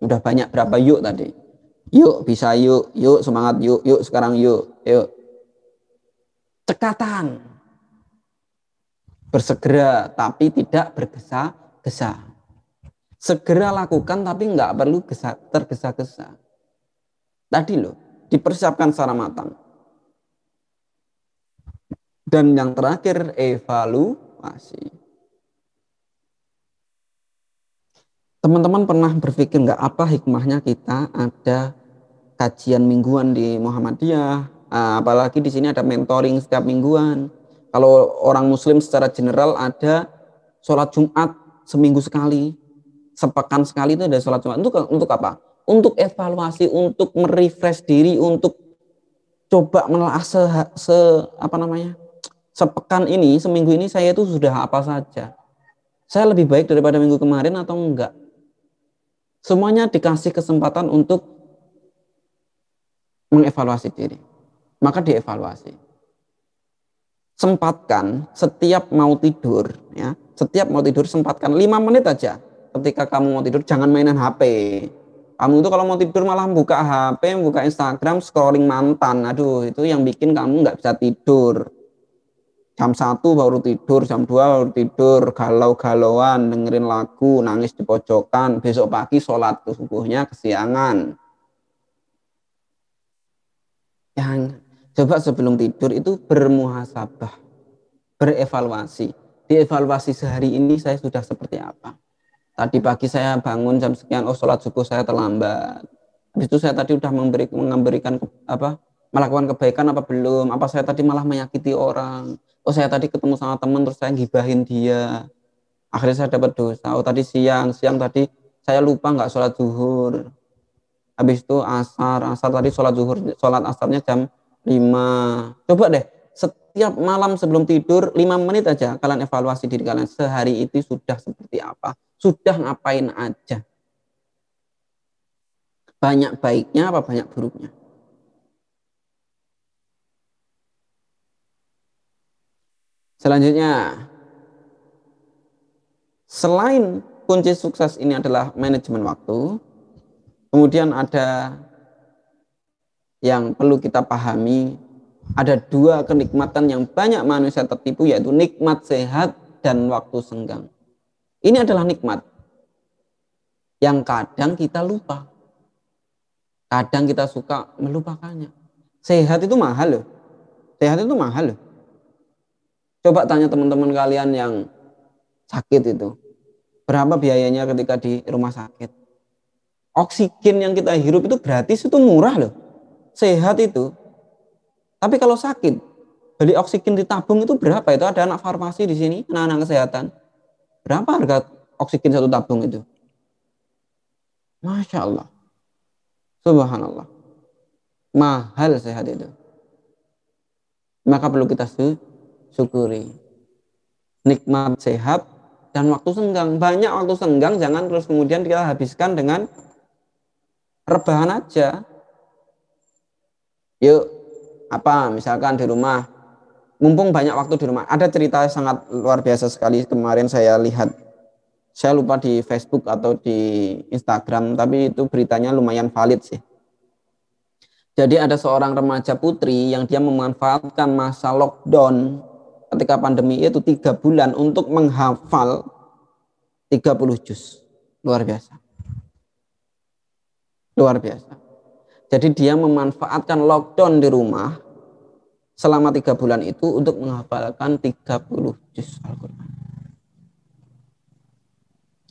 Udah banyak berapa yuk tadi. Yuk, bisa yuk. Yuk, semangat yuk. Yuk, sekarang yuk. Yuk. Cekatan. Bersegera, tapi tidak bergesa-gesa. Segera lakukan, tapi nggak perlu tergesa-gesa. Tadi loh, dipersiapkan secara matang. Dan yang terakhir, evaluasi. Teman-teman pernah berpikir nggak apa hikmahnya kita ada kajian mingguan di Muhammadiyah, apalagi di sini ada mentoring setiap mingguan. Kalau orang Muslim secara general ada sholat Jumat seminggu sekali, sepekan sekali itu ada sholat Jumat. Untuk apa? Untuk evaluasi, untuk merefresh diri, untuk coba menelaah sepekan ini, seminggu ini saya itu sudah apa saja. Saya lebih baik daripada minggu kemarin atau enggak? Semuanya dikasih kesempatan untuk mengevaluasi diri. Maka dievaluasi. Sempatkan setiap mau tidur, ya. Setiap mau tidur sempatkan 5 menit aja. Ketika kamu mau tidur jangan mainan HP. Kamu itu kalau mau tidur malah buka HP, buka Instagram, scrolling mantan. Aduh, itu yang bikin kamu nggak bisa tidur. Jam 1 baru tidur, jam 2 baru tidur, galau-galauan, dengerin lagu, nangis di pojokan, besok pagi sholat subuhnya kesiangan. Yang coba sebelum tidur itu bermuhasabah, berevaluasi. Dievaluasi sehari ini saya sudah seperti apa. Tadi pagi saya bangun jam sekian, sholat subuh saya terlambat. Habis itu saya tadi sudah melakukan kebaikan apa belum? Apa saya tadi malah menyakiti orang? Saya tadi ketemu sama teman terus saya gibahin dia. Akhirnya saya dapat dosa. Tadi siang tadi saya lupa nggak sholat zuhur. Habis itu asar tadi sholat asarnya jam 5. Coba deh, setiap malam sebelum tidur 5 menit aja kalian evaluasi diri kalian. Sehari itu sudah seperti apa? Sudah ngapain aja? Banyak baiknya apa banyak buruknya? Selanjutnya, selain kunci sukses ini adalah manajemen waktu, kemudian ada yang perlu kita pahami, ada 2 kenikmatan yang banyak manusia tertipu, yaitu nikmat sehat dan waktu senggang. Ini adalah nikmat yang kadang kita lupa. Kadang kita suka melupakannya. Sehat itu mahal loh. Sehat itu mahal loh. Coba tanya teman-teman kalian yang sakit itu. Berapa biayanya ketika di rumah sakit? Oksigen yang kita hirup itu gratis, itu murah loh. Sehat itu. Tapi kalau sakit, Beli oksigen ditabung itu berapa? Itu ada anak farmasi di sini, anak-anak kesehatan. Berapa harga oksigen satu tabung itu? Masya Allah. Subhanallah. Mahal sehat itu. Maka perlu kita syukuri. Nikmat sehat dan waktu senggang. Banyak waktu senggang, jangan terus kemudian kita habiskan dengan rebahan aja. Yuk, misalkan di rumah, mumpung banyak waktu di rumah. Ada cerita sangat luar biasa sekali kemarin saya lihat. Saya lupa di Facebook atau di Instagram, tapi itu beritanya lumayan valid sih. Jadi ada seorang remaja putri yang dia memanfaatkan masa lockdown ketika pandemi itu 3 bulan untuk menghafal 30 juz. Luar biasa. Luar biasa. Jadi dia memanfaatkan lockdown di rumah selama 3 bulan itu untuk menghafalkan 30 juz Al-Quran.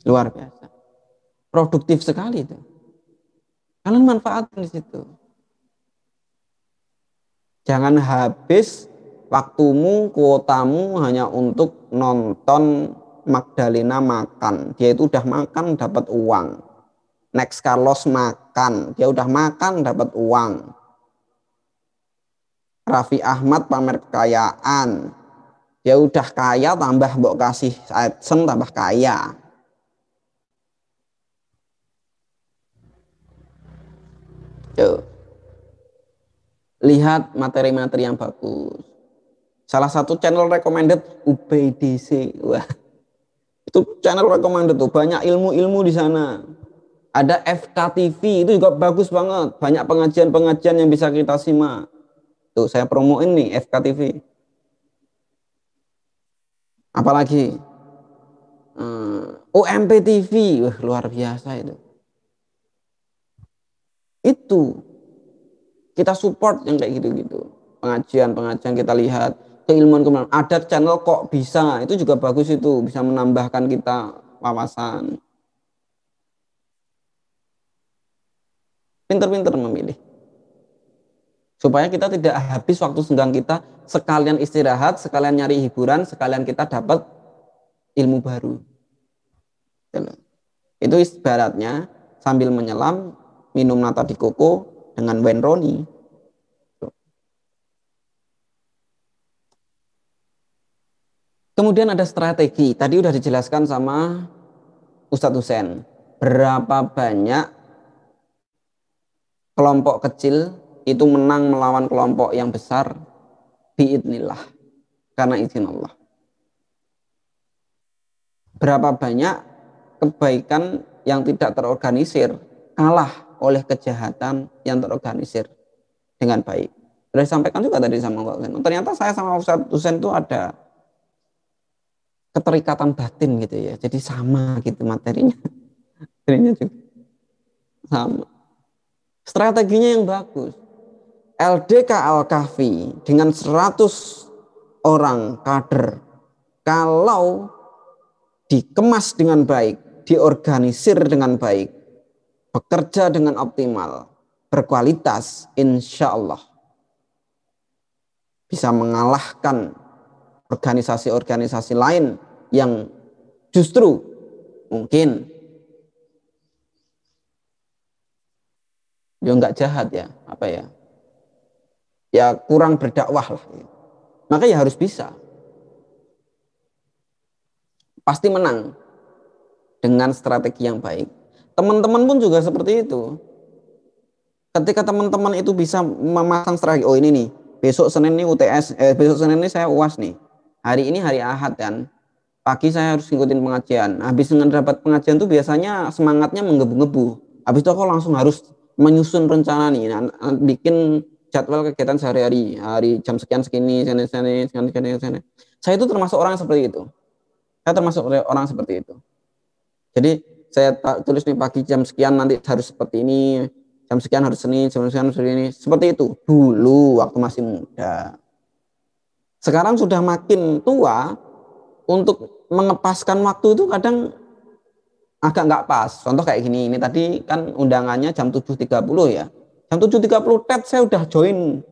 Luar biasa. Produktif sekali itu. Kalian manfaatkan di situ. Jangan habis waktumu, kuotamu hanya untuk nonton Magdalena makan. Dia itu udah makan dapat uang. Next Carlos makan. Dia udah makan dapat uang. Raffi Ahmad pamer kekayaan. Dia udah kaya tambah mbok kasih AdSense tambah kaya. Tuh. Lihat materi-materi yang bagus. Salah satu channel recommended UBDC. Wah. Itu channel recommended tuh, banyak ilmu-ilmu di sana. Ada FKTV, itu juga bagus banget. Banyak pengajian-pengajian yang bisa kita simak. Tuh, saya promoin nih FKTV. Apalagi OMP TV, wah luar biasa itu. Itu kita support yang kayak gitu-gitu. Pengajian-pengajian kita lihat, keilmuan-keilmuan. Ada channel kok bisa, itu juga bagus itu, bisa menambahkan kita wawasan. Pinter-pinter memilih. Supaya kita tidak habis waktu senggang kita, sekalian istirahat, sekalian nyari hiburan, sekalian kita dapat ilmu baru. Itu ibaratnya sambil menyelam, minum nata di koko dengan wine roni. Kemudian ada strategi. Tadi udah dijelaskan sama Ustadz Husain. Berapa banyak kelompok kecil itu menang melawan kelompok yang besar biidnillah, karena izin Allah. Berapa banyak kebaikan yang tidak terorganisir kalah oleh kejahatan yang terorganisir dengan baik. Sudah disampaikan juga tadi sama Pak Husain. Ternyata saya sama Ustadz Husain itu ada keterikatan batin gitu ya. Jadi sama gitu materinya. Materinya juga sama. Strateginya yang bagus. LDK Al-Kahfi dengan 100 orang kader, kalau dikemas dengan baik, diorganisir dengan baik, bekerja dengan optimal, berkualitas, insya Allah bisa mengalahkan organisasi-organisasi lain yang justru mungkin dia nggak jahat ya, ya kurang berdakwah lah. Maka ya harus bisa. Pasti menang dengan strategi yang baik. Teman-teman pun juga seperti itu. Ketika teman-teman itu bisa memasang strategi, oh ini nih, besok Senin ini UTS, besok Senin ini saya UAS nih. Hari ini hari Ahad kan. Pagi saya harus ngikutin pengajian. Habis dengan dapat pengajian tuh biasanya semangatnya menggebu-gebu. Habis itu aku langsung harus menyusun rencana nih, bikin jadwal kegiatan sehari-hari, hari jam sekian segini, sekian. Saya itu termasuk orang seperti itu. Jadi saya tulis nih pagi jam sekian nanti harus seperti ini, jam sekian harus ini, jam sekian harus ini. Seperti itu dulu waktu masih muda. Sekarang sudah makin tua, untuk mengepaskan waktu itu kadang agak nggak pas. Contoh kayak gini, ini tadi kan undangannya jam 7.30 ya. Jam 7.30 tet saya udah join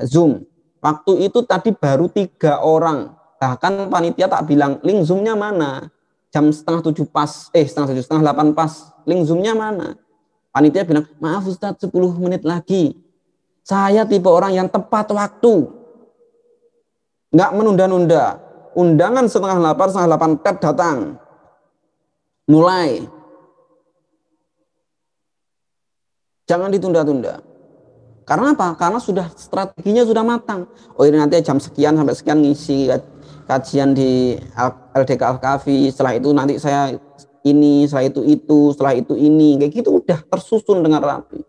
Zoom. Waktu itu tadi baru 3 orang. Bahkan panitia tak bilang, link Zoom-nya mana? Jam setengah 7 pas, setengah 7, setengah 8 pas. Link Zoom-nya mana? Panitia bilang, maaf Ustadz 10 menit lagi. Saya tipe orang yang tepat waktu. Nggak menunda-nunda. Undangan setengah 8 tet datang. Mulai. Jangan ditunda-tunda. Karena apa? Karena sudah strateginya sudah matang. Oh ini nanti jam sekian sampai sekian ngisi kajian di LDK Al-Kafi. Setelah itu nanti saya ini, setelah itu, setelah itu ini. Kayak gitu udah tersusun dengan rapi.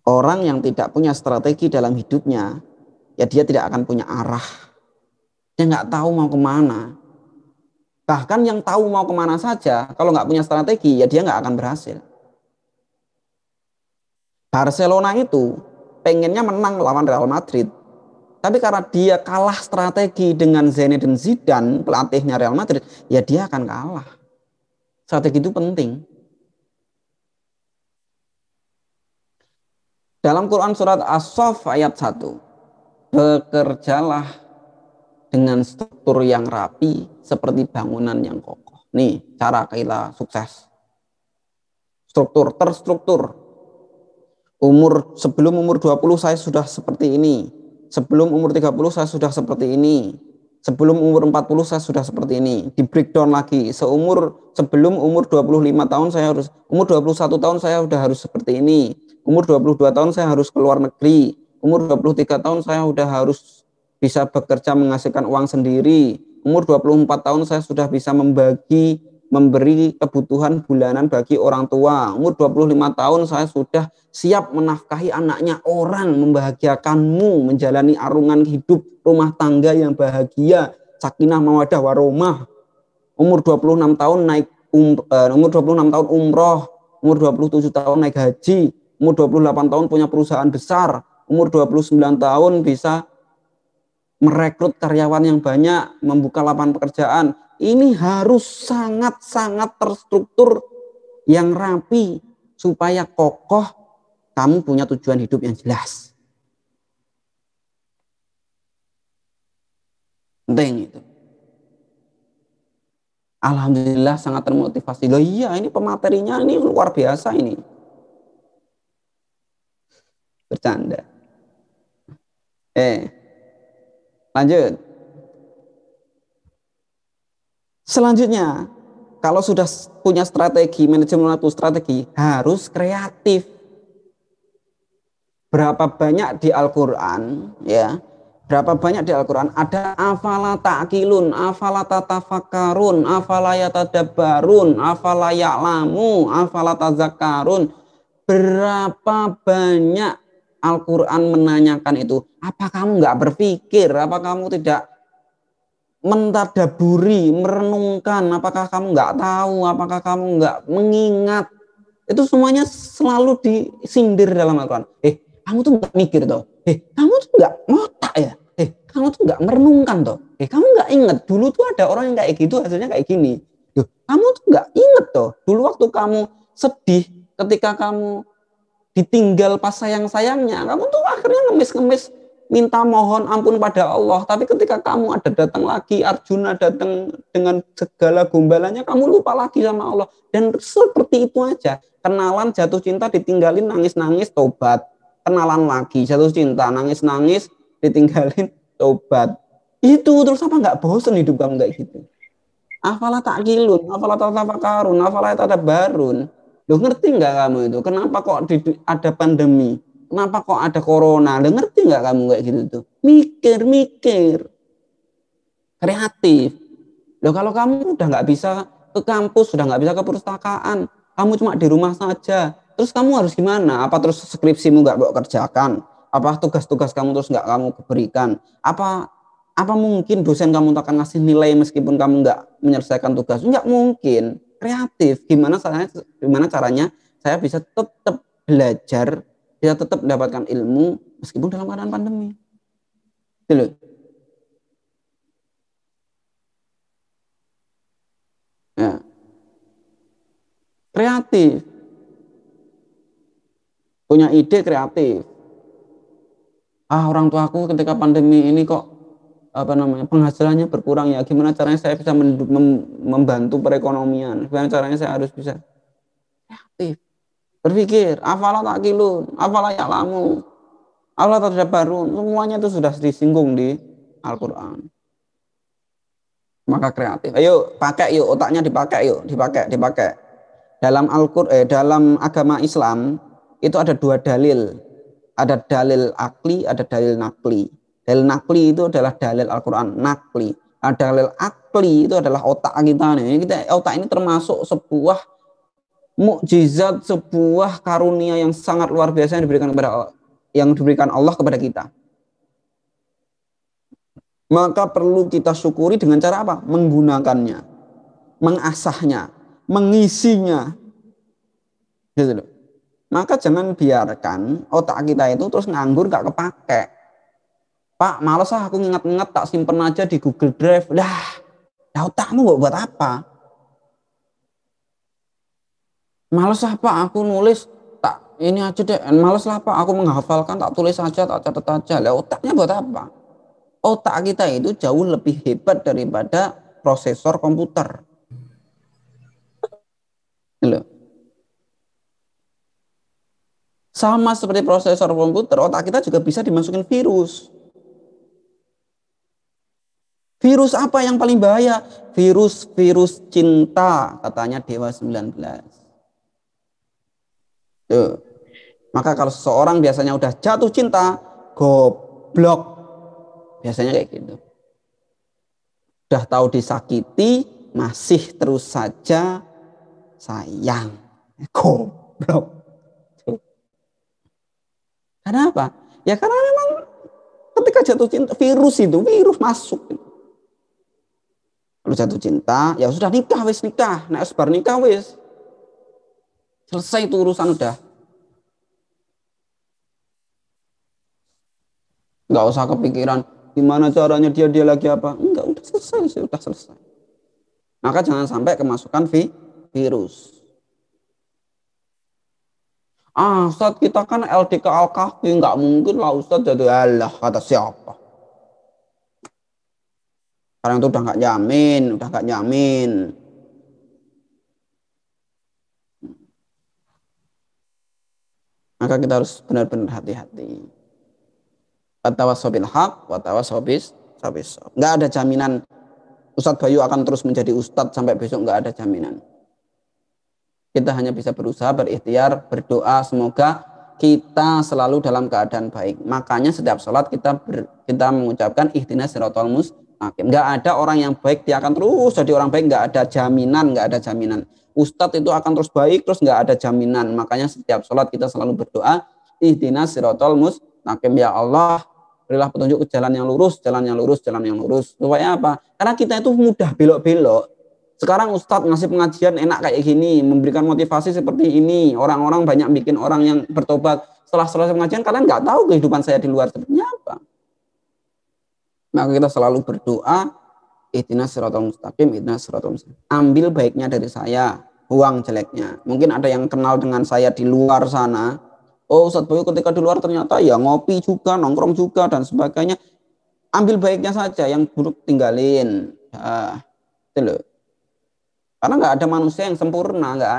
Orang yang tidak punya strategi dalam hidupnya, ya dia tidak akan punya arah. Dia nggak tahu mau kemana. Bahkan yang tahu mau kemana saja, kalau nggak punya strategi, ya dia nggak akan berhasil. Barcelona itu pengennya menang lawan Real Madrid. Tapi karena dia kalah strategi dengan Zinedine Zidane, pelatihnya Real Madrid, ya dia akan kalah. Strategi itu penting. Dalam Quran surat As-Saff ayat 1, bekerjalah dengan struktur yang rapi seperti bangunan yang kokoh. Nih cara kita sukses. Struktur, terstruktur. Sebelum umur 20 saya sudah seperti ini. Sebelum umur 30 saya sudah seperti ini. Sebelum umur 40 saya sudah seperti ini. Di breakdown lagi. Sebelum umur 25 tahun saya harus, umur 21 tahun saya sudah harus seperti ini. Umur 22 tahun saya harus keluar negeri. Umur 23 tahun saya sudah harus bisa bekerja menghasilkan uang sendiri. Umur 24 tahun saya sudah bisa memberi kebutuhan bulanan bagi orang tua. Umur 25 tahun saya sudah siap menafkahi anaknya orang, membahagiakanmu, menjalani arungan hidup rumah tangga yang bahagia, sakinah mawadah warahmah. Umur 26 tahun umur 26 tahun umroh, umur 27 tahun naik haji, umur 28 tahun punya perusahaan besar, umur 29 tahun bisa merekrut karyawan yang banyak, membuka lapangan pekerjaan. Ini harus sangat-sangat terstruktur yang rapi supaya kokoh, kamu punya tujuan hidup yang jelas. Penting itu. Alhamdulillah sangat termotivasi. Loh iya, ini pematerinya ini luar biasa ini. Bercanda. Lanjut. Selanjutnya, kalau sudah punya strategi, manajemen waktu strategi, harus kreatif. Berapa banyak di Al-Quran, ya, berapa banyak di Al-Quran ada afala ta'qilun, afala tatafakkarun, afala yatadabbarun, afala ya'lamu, afala tazakkarun. Berapa banyak Al-Quran menanyakan itu, apa kamu nggak berpikir, apa kamu tidak mentadaburi, merenungkan, apakah kamu nggak tahu, apakah kamu nggak mengingat. Itu semuanya selalu disindir dalam Al-Quran. Kamu tuh nggak mikir toh. Kamu tuh nggak ngotak ya. Kamu tuh nggak merenungkan toh. Kamu nggak inget dulu tuh ada orang yang kayak gitu hasilnya kayak gini. Kamu tuh nggak inget toh. Dulu waktu kamu sedih ketika kamu ditinggal pas sayang-sayangnya, kamu tuh akhirnya ngemis-ngemis minta mohon ampun pada Allah. Tapi ketika kamu ada datang lagi, Arjuna datang dengan segala gombalannya, kamu lupa lagi sama Allah. Dan seperti itu aja. Kenalan, jatuh cinta, ditinggalin, nangis-nangis, tobat. Kenalan lagi, jatuh cinta, nangis-nangis, ditinggalin, tobat. Itu terus apa nggak bosen hidup kamu kayak gitu? Afala ta'qilun, afala tatafakkarun, afala yatadabbarun. Loh ngerti nggak kamu itu? Kenapa kok ada pandemi? Kenapa kok ada corona? Loh ngerti nggak kamu kayak gitu tuh? Mikir, kreatif. Loh kalau kamu udah nggak bisa ke kampus, sudah nggak bisa ke perpustakaan, kamu cuma di rumah saja. Terus kamu harus gimana? Apa terus skripsimu nggak mau kerjakan? Apa tugas-tugas kamu terus nggak kamu berikan? Apa mungkin dosen kamu akan ngasih nilai meskipun kamu nggak menyelesaikan tugas? Nggak mungkin. Kreatif. Gimana caranya saya bisa tetap belajar, bisa tetap mendapatkan ilmu meskipun dalam keadaan pandemi. Itu loh. Ya. Kreatif. punya ide kreatif. Orang tuaku ketika pandemi ini kok penghasilannya berkurang ya, gimana caranya saya bisa membantu perekonomian, gimana caranya saya harus bisa kreatif berpikir, afala taqilun, afala ya'lamu, afala tadabbarun, semuanya itu sudah disinggung di Al-Quran. Maka kreatif, ayo pakai yuk, otaknya dipakai yuk, dipakai. Dalam dalam agama Islam itu ada dua dalil, ada dalil akli, ada dalil nakli. Dalil nakli itu adalah dalil Al-Quran, nakli. Nah, dalil akli itu adalah otak kita nih. Otak ini termasuk sebuah mukjizat, sebuah karunia yang sangat luar biasa yang diberikan Allah kepada kita. Maka perlu kita syukuri dengan cara apa? Menggunakannya, mengasahnya, mengisinya. Gitu loh. Maka jangan biarkan otak kita itu terus nganggur gak kepake. Pak, males aku nginget-nginget, tak simpen aja di Google Drive. Lah otakmu buat apa? Males Pak, aku nulis tak ini aja deh. Males Pak, aku menghafalkan, tak tulis aja, tak catat aja. Lah otaknya buat apa? Otak kita itu jauh lebih hebat daripada prosesor komputer. Loh. Sama seperti prosesor komputer, otak kita juga bisa dimasukin virus. Virus apa yang paling bahaya? Virus cinta, katanya Dewa 19. Tuh. Maka kalau seseorang biasanya udah jatuh cinta, goblok. Biasanya kayak gitu. Udah tahu disakiti, masih terus saja sayang. Goblok. Karena apa? Ya karena memang ketika jatuh cinta, virus masuk. Kalau jatuh cinta, ya sudah nikah. Nah, sebar nikah wis. Selesai itu urusan udah. Nggak usah kepikiran gimana caranya dia lagi apa. Enggak, udah selesai. Maka jangan sampai kemasukan virus. Ustadz kita kan LDK Al-Kahfi, nggak mungkin lah Ustadz jadi Allah, kata siapa? Karena itu udah nggak jamin. Maka kita harus benar-benar hati-hati. Watawassaw bil haq, watawassaw bis sabis. Nggak ada jaminan Ustadz Bayu akan terus menjadi Ustadz sampai besok, nggak ada jaminan. Kita hanya bisa berusaha, berikhtiar, berdoa semoga kita selalu dalam keadaan baik. Makanya setiap sholat kita mengucapkan ihdinas siratal mustaqim. Nggak ada orang yang baik dia akan terus jadi orang baik, nggak ada jaminan. Ustadz itu akan terus baik terus, nggak ada jaminan. Makanya setiap sholat kita selalu berdoa ihdinas siratal mustaqim, ya Allah berilah petunjuk ke jalan yang lurus. Supaya apa? Karena kita itu mudah belok-belok. Sekarang Ustadz ngasih pengajian enak kayak gini, memberikan motivasi seperti ini. Orang-orang banyak bikin orang yang bertobat. Setelah selesai pengajian, kalian nggak tahu kehidupan saya di luar seperti apa. Maka kita selalu berdoa, ihdinas siratal mustaqim. Ambil baiknya dari saya, buang jeleknya. Mungkin ada yang kenal dengan saya di luar sana. Oh, Ustadz Bayu ketika di luar ternyata ya ngopi juga, nongkrong juga, dan sebagainya. Ambil baiknya saja, yang buruk tinggalin. Itu loh. Karena nggak ada manusia yang sempurna, nggak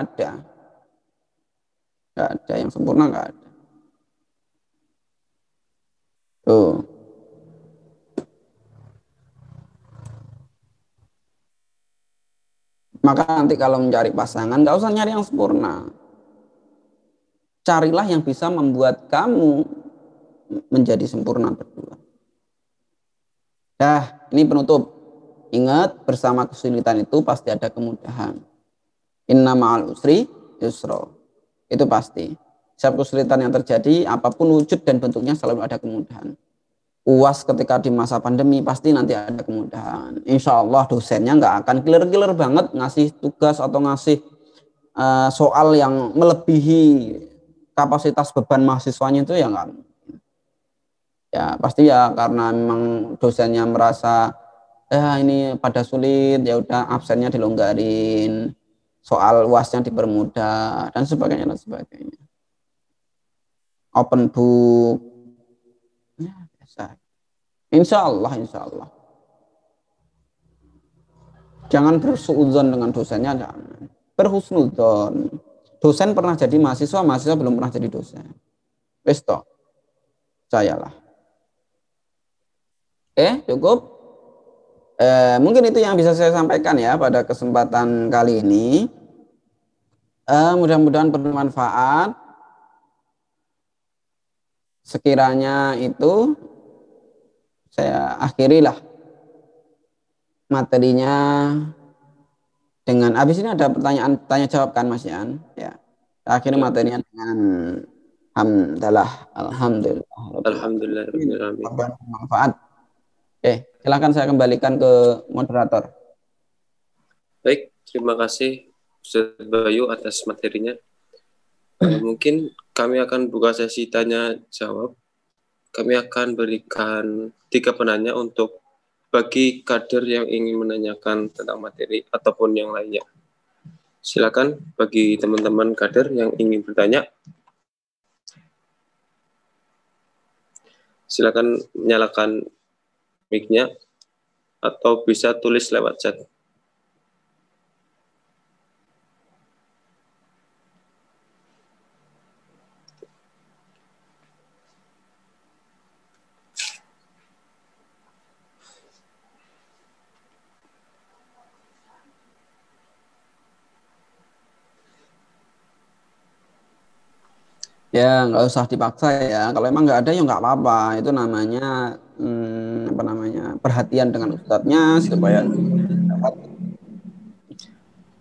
ada yang sempurna, nggak ada. Tuh. Maka nanti kalau mencari pasangan, nggak usah nyari yang sempurna. Carilah yang bisa membuat kamu menjadi sempurna berdua. Ini penutup. Ingat, bersama kesulitan itu pasti ada kemudahan. Inna ma'al usri yusra. Itu pasti. Setiap kesulitan yang terjadi, apapun wujud dan bentuknya selalu ada kemudahan. UAS ketika di masa pandemi pasti nanti ada kemudahan. Insya Allah dosennya nggak akan killer banget ngasih tugas atau ngasih soal yang melebihi kapasitas beban mahasiswanya itu, ya nggak. Ya pasti ya karena memang dosennya merasa ini pada sulit, ya udah absennya dilonggarin, soal UASnya dipermudah dan sebagainya. open book. Ya, biasa. Insya Allah. Jangan bersuudzon dengan dosennya, jangan. Berhusnudzon. Dosen pernah jadi mahasiswa, mahasiswa belum pernah jadi dosen. Wes toh, percayalah. Cukup. Mungkin itu yang bisa saya sampaikan ya pada kesempatan kali ini. Mudah-mudahan bermanfaat. Sekiranya itu saya akhirilah materinya dengan habis ini ada pertanyaan tanya jawab kan Mas Yan? Ya. Akhirnya materinya dengan alhamdulillah. Alhamdulillah. Bermanfaat. Silakan saya kembalikan ke moderator. Baik, terima kasih Ustaz Bayu atas materinya. Mungkin kami akan buka sesi tanya jawab. Kami akan berikan 3 penanya untuk bagi kader yang ingin menanyakan tentang materi ataupun yang lainnya. Silakan bagi teman-teman kader yang ingin bertanya. Silakan nyalakan mic-nya atau bisa tulis lewat chat. Ya nggak usah dipaksa ya. Kalau emang nggak ada ya nggak apa-apa. Itu namanya perhatian dengan ustadznya supaya.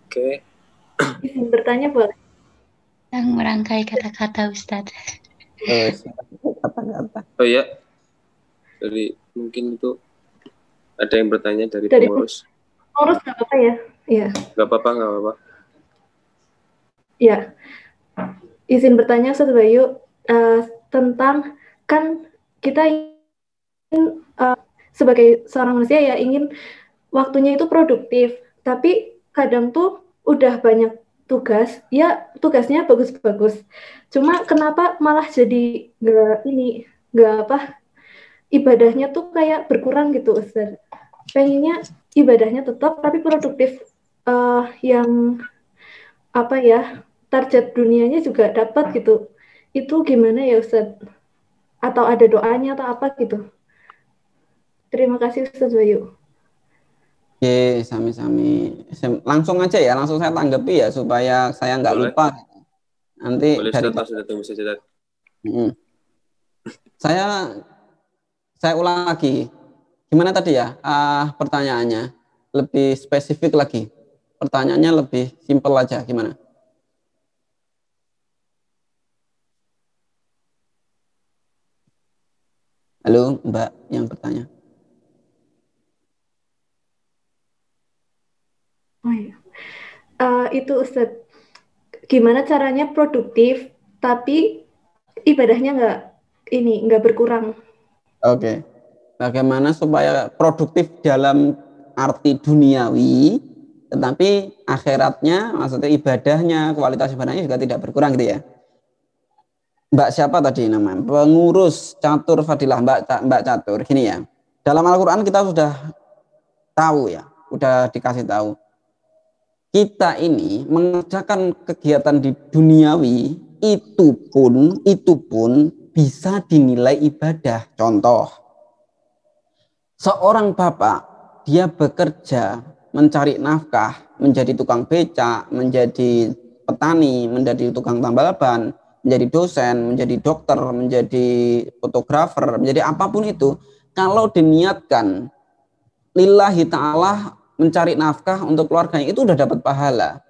Oke. Izin bertanya boleh? Yang merangkai kata-kata Ustadz. Kata-kata. Oh ya, dari mungkin itu ada yang bertanya dari Dari pengurus. Pengurus nggak apa-apa ya? Iya. Nggak apa-apa. Ya. Izin bertanya Ustaz Bayu tentang kan kita ingin sebagai seorang manusia ya ingin waktunya itu produktif, tapi kadang tuh udah banyak tugas, ya tugasnya bagus-bagus. Cuma kenapa malah jadi ibadahnya tuh kayak berkurang gitu Ustaz. Pengennya ibadahnya tetap tapi produktif yang target dunianya juga dapat gitu. Itu gimana ya Ustaz? Atau ada doanya atau apa gitu? Terima kasih Ustaz Bayu. Oke, sami-sami. Langsung aja ya, langsung saya tanggapi ya supaya saya nggak lupa. Nanti boleh dari sudah tunggu saja. Saya ulang lagi. Gimana tadi ya? Pertanyaannya lebih spesifik lagi. Pertanyaannya lebih simpel aja. Gimana? Halo, Mbak yang bertanya. Oh iya. Itu Ustaz, gimana caranya produktif tapi ibadahnya nggak berkurang? Oke. Bagaimana supaya produktif dalam arti duniawi, tetapi akhiratnya, maksudnya ibadahnya, kualitas ibadahnya juga tidak berkurang gitu ya? Mbak siapa tadi namanya? Pengurus Catur Fadilah, Mbak Catur. Gini ya, dalam Al-Quran kita sudah tahu ya, sudah dikasih tahu. Kita ini mengerjakan kegiatan di duniawi itu pun bisa dinilai ibadah. Contoh, seorang bapak dia bekerja mencari nafkah, menjadi tukang becak, menjadi petani, menjadi tukang tambal ban, menjadi dosen, menjadi dokter, menjadi fotografer, menjadi apapun itu, kalau diniatkan lillahi ta'ala mencari nafkah untuk keluarganya itu udah dapat pahala.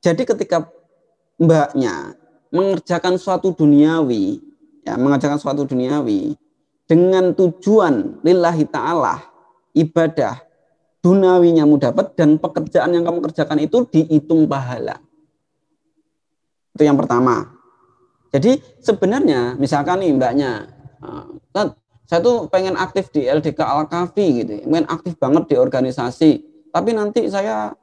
Jadi ketika mbaknya mengerjakan suatu duniawi dengan tujuan lillahi ta'ala, ibadah, duniawinya dapat dan pekerjaan yang kamu kerjakan itu dihitung pahala. Itu yang pertama. Jadi sebenarnya misalkan nih mbaknya, saya tuh pengen aktif di LDK Al-Kafi gitu, pengen aktif banget di organisasi, tapi nanti saya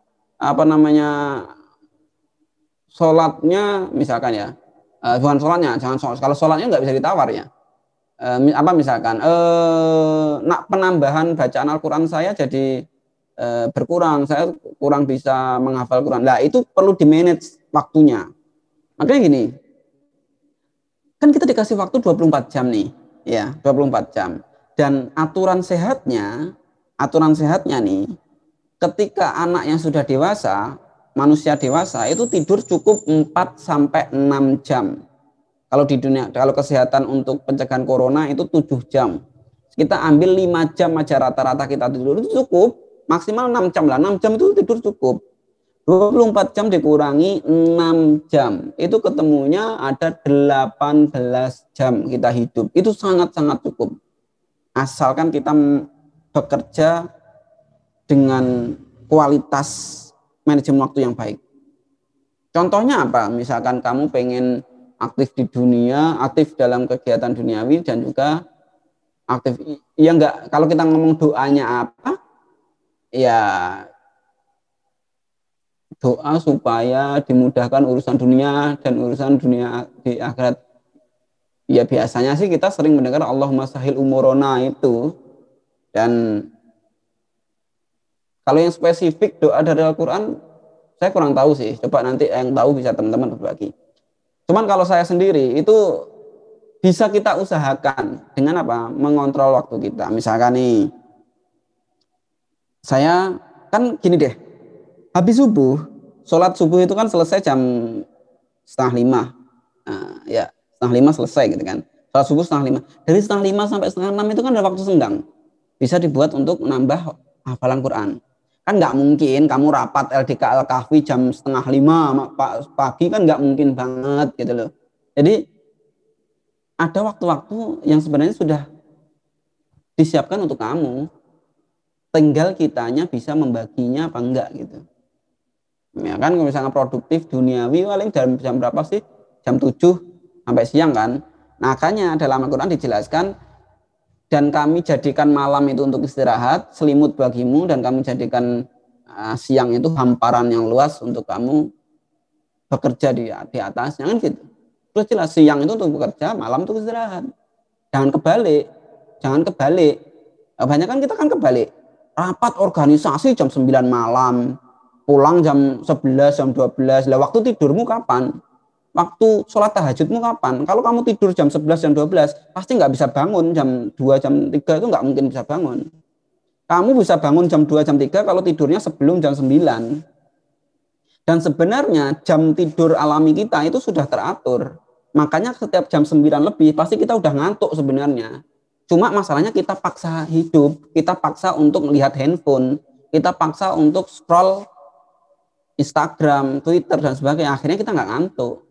sholatnya misalkan ya Bukan sholatnya, jangan sholat. Kalau sholatnya nggak bisa ditawar ya. Misalkan nak penambahan bacaan Al-Quran saya jadi berkurang, saya kurang bisa menghafal Quran. Nah itu perlu di-manage waktunya. Makanya gini, kan kita dikasih waktu 24 jam nih, ya 24 jam. Dan aturan sehatnya nih, ketika anak yang sudah dewasa, manusia dewasa itu tidur cukup 4 sampai 6 jam. Kalau kesehatan untuk pencegahan corona itu 7 jam. Kita ambil 5 jam aja rata-rata kita tidur itu cukup. Maksimal 6 jam lah. 6 jam itu tidur cukup. 24 jam dikurangi 6 jam. Itu ketemunya ada 18 jam kita hidup. Itu sangat-sangat cukup. Asalkan kita bekerja dengan kualitas manajemen waktu yang baik. Contohnya apa? Misalkan kamu pengen aktif di dunia, aktif dalam kegiatan duniawi dan juga aktif ya enggak, kalau kita ngomong doanya apa? Ya doa supaya dimudahkan urusan dunia dan urusan dunia di akhirat. Ya biasanya sih kita sering mendengar Allahumma sahil umurona itu. Dan kalau yang spesifik doa dari Al-Qur'an saya kurang tahu sih. Coba nanti yang tahu bisa teman-teman berbagi. Cuman kalau saya sendiri itu bisa kita usahakan dengan apa? Mengontrol waktu kita. Misalkan nih, saya kan gini deh, habis subuh, sholat subuh itu kan selesai jam 4:30. Nah, ya 4:30 selesai gitu kan. Sholat subuh 4:30. Dari 5:30 sampai 5:30 itu kan ada waktu senggang. Bisa dibuat untuk menambah hafalan Quran. Kan nggak mungkin kamu rapat LDK Al-Kahfi jam 4:30 pagi, kan nggak mungkin banget gitu loh. Jadi ada waktu-waktu yang sebenarnya sudah disiapkan untuk kamu. Tinggal kitanya bisa membaginya apa enggak gitu. Ya kan kalau misalnya produktif duniawi paling jam berapa sih? Jam 7 sampai siang kan. Nah, makanya dalam Al-Quran dijelaskan, dan kami jadikan malam itu untuk istirahat, selimut bagimu, dan kami jadikan siang itu hamparan yang luas untuk kamu bekerja di atasnya kan gitu. Terus jelas siang itu untuk bekerja, malam untuk istirahat. Jangan kebalik. Kebanyakan kita kan kebalik. Rapat organisasi jam 9 malam, pulang jam 11, jam 12. Lah waktu tidurmu kapan? Waktu sholat tahajudmu kapan? Kalau kamu tidur jam 11, jam 12, pasti nggak bisa bangun jam 2, jam 3 itu nggak mungkin bisa bangun. Kamu bisa bangun jam 2, jam 3 kalau tidurnya sebelum jam 9. Dan sebenarnya jam tidur alami kita itu sudah teratur. Makanya setiap jam 9 lebih pasti kita udah ngantuk sebenarnya. Cuma masalahnya kita paksa hidup, kita paksa untuk melihat handphone, kita paksa untuk scroll Instagram, Twitter, dan sebagainya. Akhirnya kita nggak ngantuk.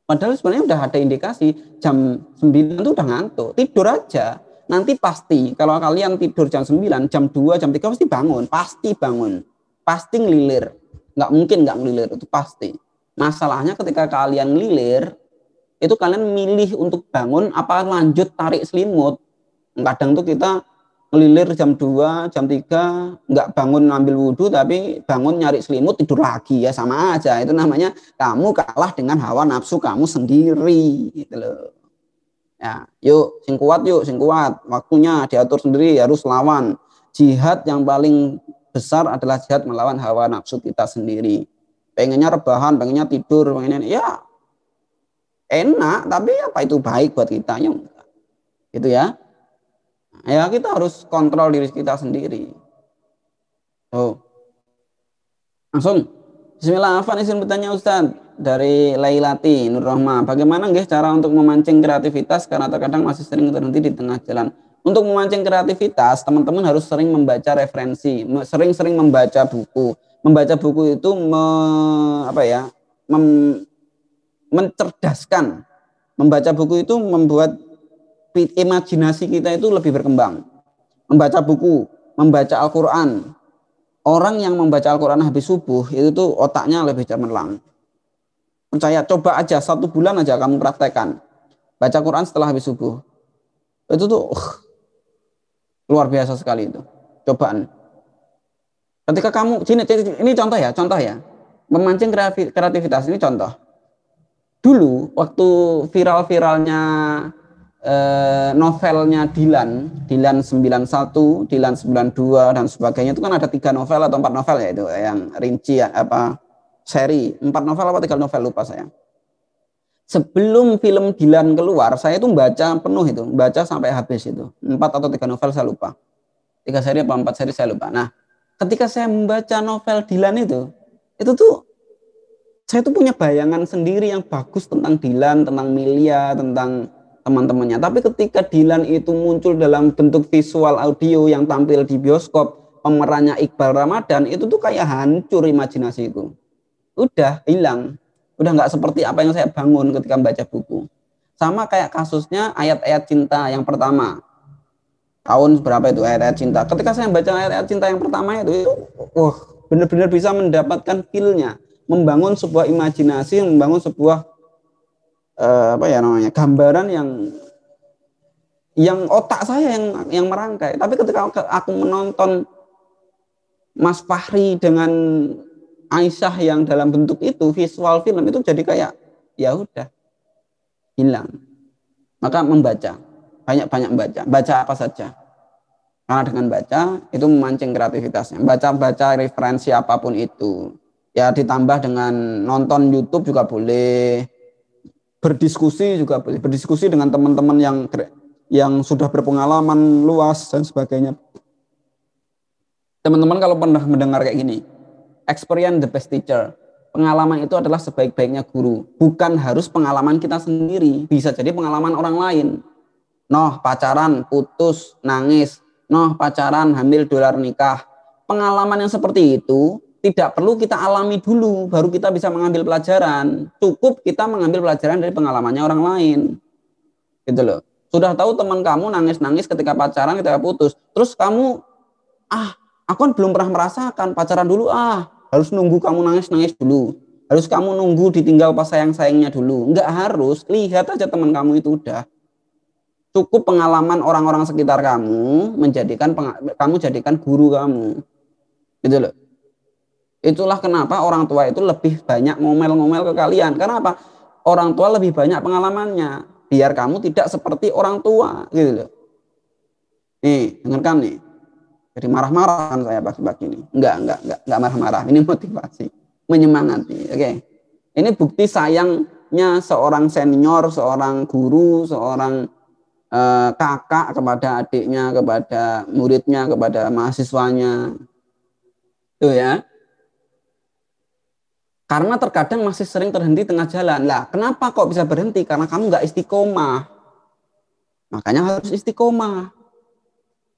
Padahal sebenarnya udah ada indikasi jam 9 itu udah ngantuk. Tidur aja. Nanti pasti kalau kalian tidur jam 9, jam 2, jam 3 pasti bangun. Pasti bangun. Pasti ngelilir. Nggak mungkin nggak ngelilir, itu pasti. Masalahnya ketika kalian ngelilir, itu kalian milih untuk bangun apa lanjut tarik selimut. Kadang tuh kita ngelilir jam 2, jam 3, nggak bangun ngambil wudhu, tapi bangun nyari selimut, tidur lagi, ya sama aja. Itu namanya kamu kalah dengan hawa nafsu kamu sendiri gitu loh. Ya, yuk sing kuat, waktunya diatur sendiri, harus lawan. Jihad yang paling besar adalah jihad melawan hawa nafsu kita sendiri. Pengennya rebahan, pengennya tidur, pengennya ya enak, tapi apa itu baik buat kita? Ya gitu ya. Ya kita harus kontrol diri kita sendiri. Langsung bismillah, Afan izin bertanya Ustaz dari Lailati Nur Rahma. Bagaimana guys cara untuk memancing kreativitas karena terkadang masih sering terhenti di tengah jalan. Untuk memancing kreativitas, teman-teman harus sering membaca referensi, sering-sering membaca buku. Membaca buku itu mencerdaskan. Membaca buku itu membuat imajinasi kita itu lebih berkembang. Membaca buku, membaca Al-Quran. Orang yang membaca Al-Quran habis subuh itu tuh otaknya lebih cemerlang. Percaya, coba aja 1 bulan aja kamu praktekkan. Baca Quran setelah habis subuh. Itu tuh luar biasa sekali itu. Cobaan. Ketika kamu, ini contoh ya. Memancing kreativitas, ini contoh. dulu waktu viral-viralnya novelnya Dilan 91, Dilan 92 dan sebagainya, itu kan ada 3 novel atau 4 novel ya itu yang rinci ya, seri 4 novel apa 3 novel lupa saya. Sebelum film Dilan keluar, saya itu baca penuh itu, baca sampai habis itu. 4 atau 3 novel saya lupa. 3 seri apa 4 seri saya lupa. Nah, ketika saya membaca novel Dilan itu tuh saya tuh punya bayangan sendiri yang bagus tentang Dilan, tentang Milia, tentang teman-temannya. Tapi ketika Dilan itu muncul dalam bentuk visual audio yang tampil di bioskop, pemerannya Iqbal Ramadan, itu tuh kayak hancur imajinasiku. Udah hilang. Udah nggak seperti apa yang saya bangun ketika membaca buku. Sama kayak kasusnya ayat-ayat cinta yang pertama. Tahun berapa itu ayat-ayat cinta. Ketika saya membaca ayat-ayat cinta yang pertama itu benar-benar bisa mendapatkan feel-nya. Membangun sebuah imajinasi, membangun sebuah gambaran yang otak saya yang merangkai. Tapi ketika aku menonton Mas Fahri dengan Aisyah yang dalam bentuk itu visual film itu jadi kayak ya udah hilang. Maka membaca, banyak-banyak baca apa saja. Karena dengan baca itu memancing kreativitasnya. Baca referensi apapun itu. Ya ditambah dengan nonton YouTube juga boleh, berdiskusi juga boleh, berdiskusi dengan teman-teman yang sudah berpengalaman luas dan sebagainya. Teman-teman kalau pernah mendengar kayak gini, experience the best teacher, pengalaman itu adalah sebaik-baiknya guru. Bukan harus pengalaman kita sendiri, bisa jadi pengalaman orang lain. Noh pacaran, putus, nangis, noh pacaran, hamil, dolar nikah. Pengalaman yang seperti itu tidak perlu kita alami dulu, baru kita bisa mengambil pelajaran. Cukup kita mengambil pelajaran dari pengalamannya orang lain. Gitu loh. Sudah tahu teman kamu nangis-nangis ketika pacaran, ketika putus. Terus kamu, aku kan belum pernah merasakan pacaran dulu, harus nunggu kamu nangis-nangis dulu. Harus kamu nunggu ditinggal pas sayang-sayangnya dulu. Enggak harus, lihat aja teman kamu itu udah. Cukup pengalaman orang-orang sekitar kamu, kamu jadikan guru kamu. Gitu loh. Itulah kenapa orang tua itu lebih banyak ngomel-ngomel ke kalian. Karena apa? Orang tua lebih banyak pengalamannya. Biar kamu tidak seperti orang tua. Gitu loh. Nih, dengarkan nih. Jadi marah-marah kan saya pagi-pagi ini. Enggak marah-marah. Ini motivasi. Menyemangati. Oke. Ini bukti sayangnya seorang senior, seorang guru, seorang kakak kepada adiknya, kepada muridnya, kepada mahasiswanya. Tuh ya. Karena terkadang masih sering terhenti tengah jalan. Lah, kenapa kok bisa berhenti? Karena kamu nggak istiqomah. Makanya harus istiqomah.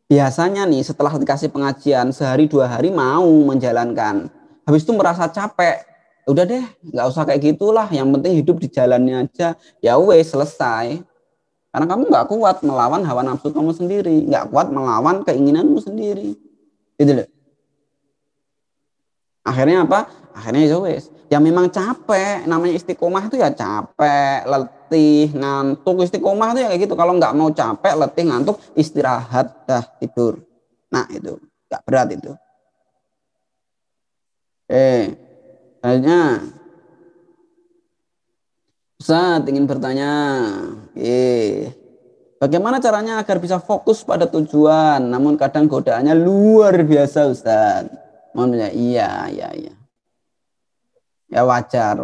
Biasanya nih setelah dikasih pengajian sehari 2 hari mau menjalankan. Habis itu merasa capek. Udah deh, nggak usah kayak gitulah. Yang penting hidup di jalannya aja. Ya wes, selesai. Karena kamu nggak kuat melawan hawa nafsu kamu sendiri. Nggak kuat melawan keinginanmu sendiri. Gitu loh. Akhirnya apa? Akhirnya ya wes. Ya memang capek, namanya istiqomah itu ya capek, letih, ngantuk. Istiqomah itu ya kayak gitu. Kalau nggak mau capek, letih, ngantuk, istirahat, dah tidur. Nah itu, nggak berat itu. Selanjutnya, Ustaz ingin bertanya, bagaimana caranya agar bisa fokus pada tujuan, namun kadang godaannya luar biasa Ustaz. Mohon iya. Ya wajar.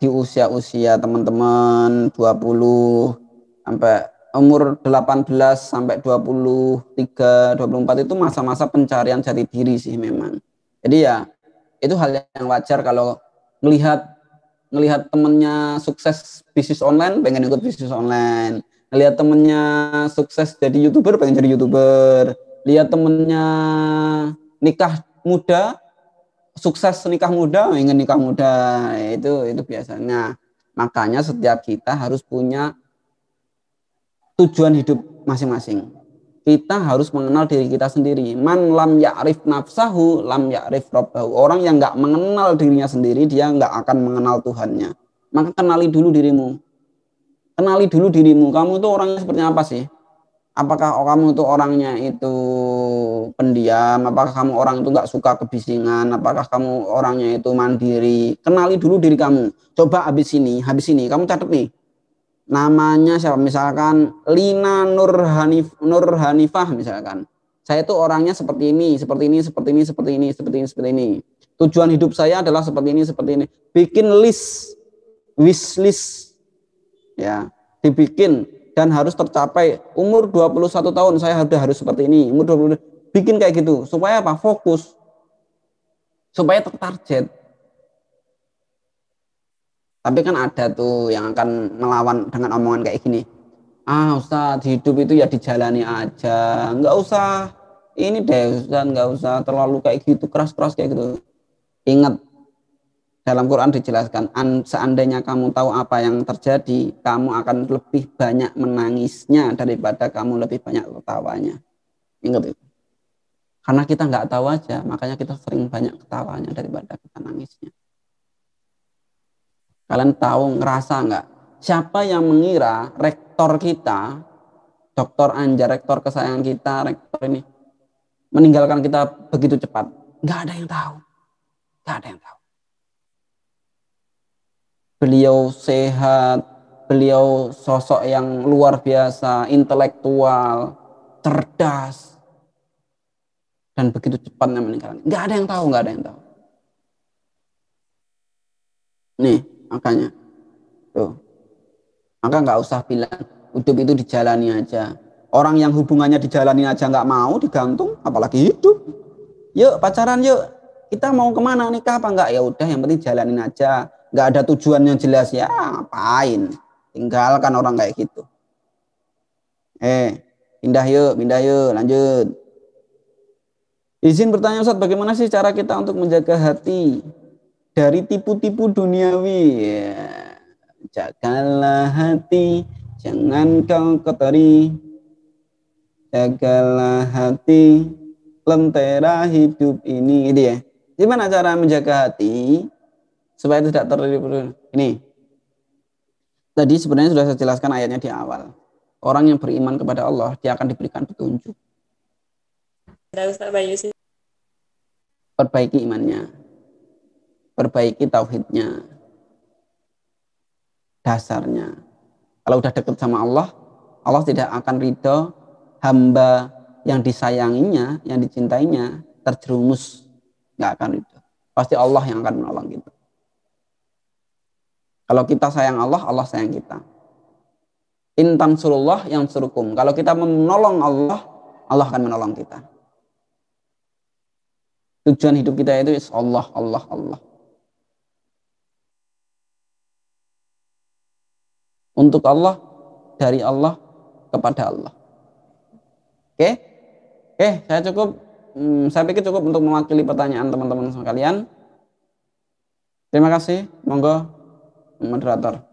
Di usia-usia teman-teman 20 sampai umur 18 sampai 23, 24 itu masa-masa pencarian jati diri sih memang. Jadi ya itu hal yang wajar kalau melihat temennya sukses bisnis online, pengen ikut bisnis online. Lihat temennya sukses jadi YouTuber, pengen jadi YouTuber. Lihat temennya nikah muda, sukses nikah muda, ingin nikah muda, itu biasanya. Makanya setiap kita harus punya tujuan hidup masing-masing. Kita harus mengenal diri kita sendiri. Man lam ya'rif nafsahu lam ya'rif rabbahu. Orang yang nggak mengenal dirinya sendiri, dia nggak akan mengenal Tuhannya. Maka kenali dulu dirimu. Kamu itu orangnya seperti apa sih? Apakah kamu itu orangnya itu pendiam, apakah kamu orang itu nggak suka kebisingan, apakah kamu orangnya itu mandiri. Kenali dulu diri kamu. Coba habis ini kamu catat nih. Namanya siapa? Misalkan Lina Nur Hanifah misalkan. Saya itu orangnya seperti ini. Tujuan hidup saya adalah seperti ini. Bikin wish list. Ya, dibikin dan harus tercapai. Umur 21 tahun saya harus seperti ini. Umur 20, bikin kayak gitu. Supaya apa? Fokus. Supaya tertarget. Tapi kan ada tuh yang akan melawan dengan omongan kayak gini. Ustaz, hidup itu ya dijalani aja. Nggak usah ini deh Ustaz, nggak usah terlalu kayak gitu, keras-keras kayak gitu. Ingat, dalam Quran dijelaskan, seandainya kamu tahu apa yang terjadi, kamu akan lebih banyak menangisnya daripada kamu lebih banyak ketawanya. Ingat itu. Karena kita nggak tahu aja, makanya kita sering banyak ketawanya daripada kita nangisnya. Kalian tahu, ngerasa nggak? Siapa yang mengira rektor kita, Dr. Anjar, rektor kesayangan kita, rektor ini, meninggalkan kita begitu cepat? Nggak ada yang tahu. Nggak ada yang tahu. Beliau sehat, beliau sosok yang luar biasa, intelektual, cerdas, dan begitu cepatnya meninggalkan. Nggak ada yang tahu, nggak ada yang tahu. Nih, makanya. Tuh. Maka nggak usah bilang hidup itu dijalani aja. Orang yang hubungannya dijalani aja nggak mau, digantung, apalagi hidup. Yuk pacaran yuk. Kita mau kemana, nikah apa enggak? Ya udah, yang penting jalanin aja. Nggak ada tujuan yang jelas, ya ngapain? Tinggalkan orang kayak gitu. Pindah yuk, lanjut. Izin bertanya Ustaz, bagaimana sih cara kita untuk menjaga hati dari tipu-tipu duniawi? Ya. Jagalah hati, jangan kau kotori. Jagalah hati, lentera hidup ini. Ini ya. Gimana cara menjaga hati supaya tidak tertipu? Ini. Tadi sebenarnya sudah saya jelaskan ayatnya di awal. Orang yang beriman kepada Allah, dia akan diberikan petunjuk. Perbaiki imannya, perbaiki tauhidnya, dasarnya. Kalau udah dekat sama Allah, Allah tidak akan ridho hamba yang disayanginya, yang dicintainya terjerumus, nggak akan ridho. Pasti Allah yang akan menolong kita. Kalau kita sayang Allah, Allah sayang kita. Intan surullah yang surukum. Kalau kita menolong Allah, Allah akan menolong kita. Tujuan hidup kita itu Allah. Untuk Allah, dari Allah, kepada Allah. Oke, saya cukup. Saya pikir cukup untuk mewakili pertanyaan teman-teman sekalian. Terima kasih. Monggo, moderator.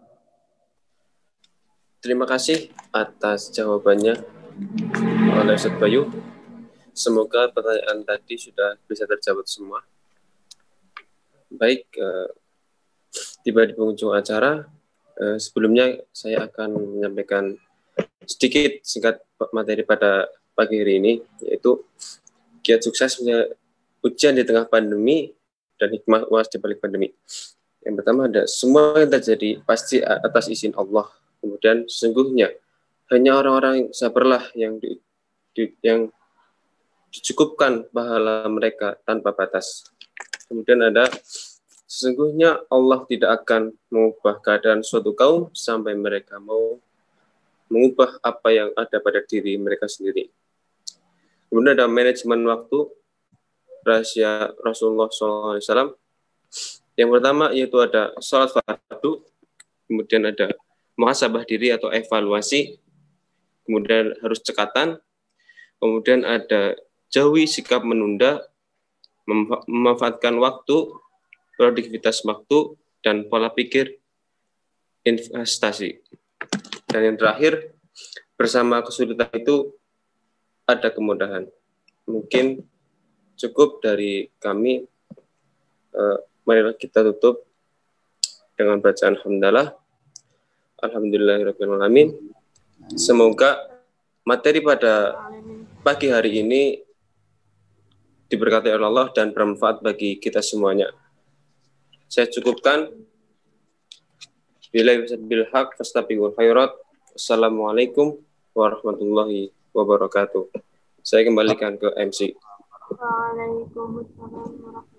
Terima kasih atas jawabannya oleh Ustaz Bayu. Semoga pertanyaan tadi sudah bisa terjawab semua. Baik, tiba di penghujung acara. Sebelumnya saya akan menyampaikan sedikit singkat materi pada pagi hari ini, yaitu kiat sukses ujian di tengah pandemi dan hikmah UAS di balik pandemi. Yang pertama ada semua yang terjadi pasti atas izin Allah. Kemudian sesungguhnya hanya orang-orang yang sabarlah yang dicukupkan pahala mereka tanpa batas. Kemudian ada sesungguhnya Allah tidak akan mengubah keadaan suatu kaum sampai mereka mau mengubah apa yang ada pada diri mereka sendiri. Kemudian ada manajemen waktu, rahasia Rasulullah SAW. Yang pertama yaitu ada sholat fardu, kemudian ada muhasabah diri atau evaluasi, kemudian harus cekatan, kemudian ada jauhi sikap menunda, memanfaatkan waktu, produktivitas waktu, dan pola pikir investasi. Dan yang terakhir, bersama kesulitan itu ada kemudahan. Mungkin cukup dari kami. Marilah kita tutup dengan bacaan hamdalah. Alhamdulillahirabbil alamin. Semoga materi pada pagi hari ini diberkati oleh Allah dan bermanfaat bagi kita semuanya. Saya cukupkan. Billahi bil haq fastabiqul khairat. Wassalamualaikum warahmatullahi wabarakatuh. Saya kembalikan ke MC. Waalaikumsalam warahmatullahi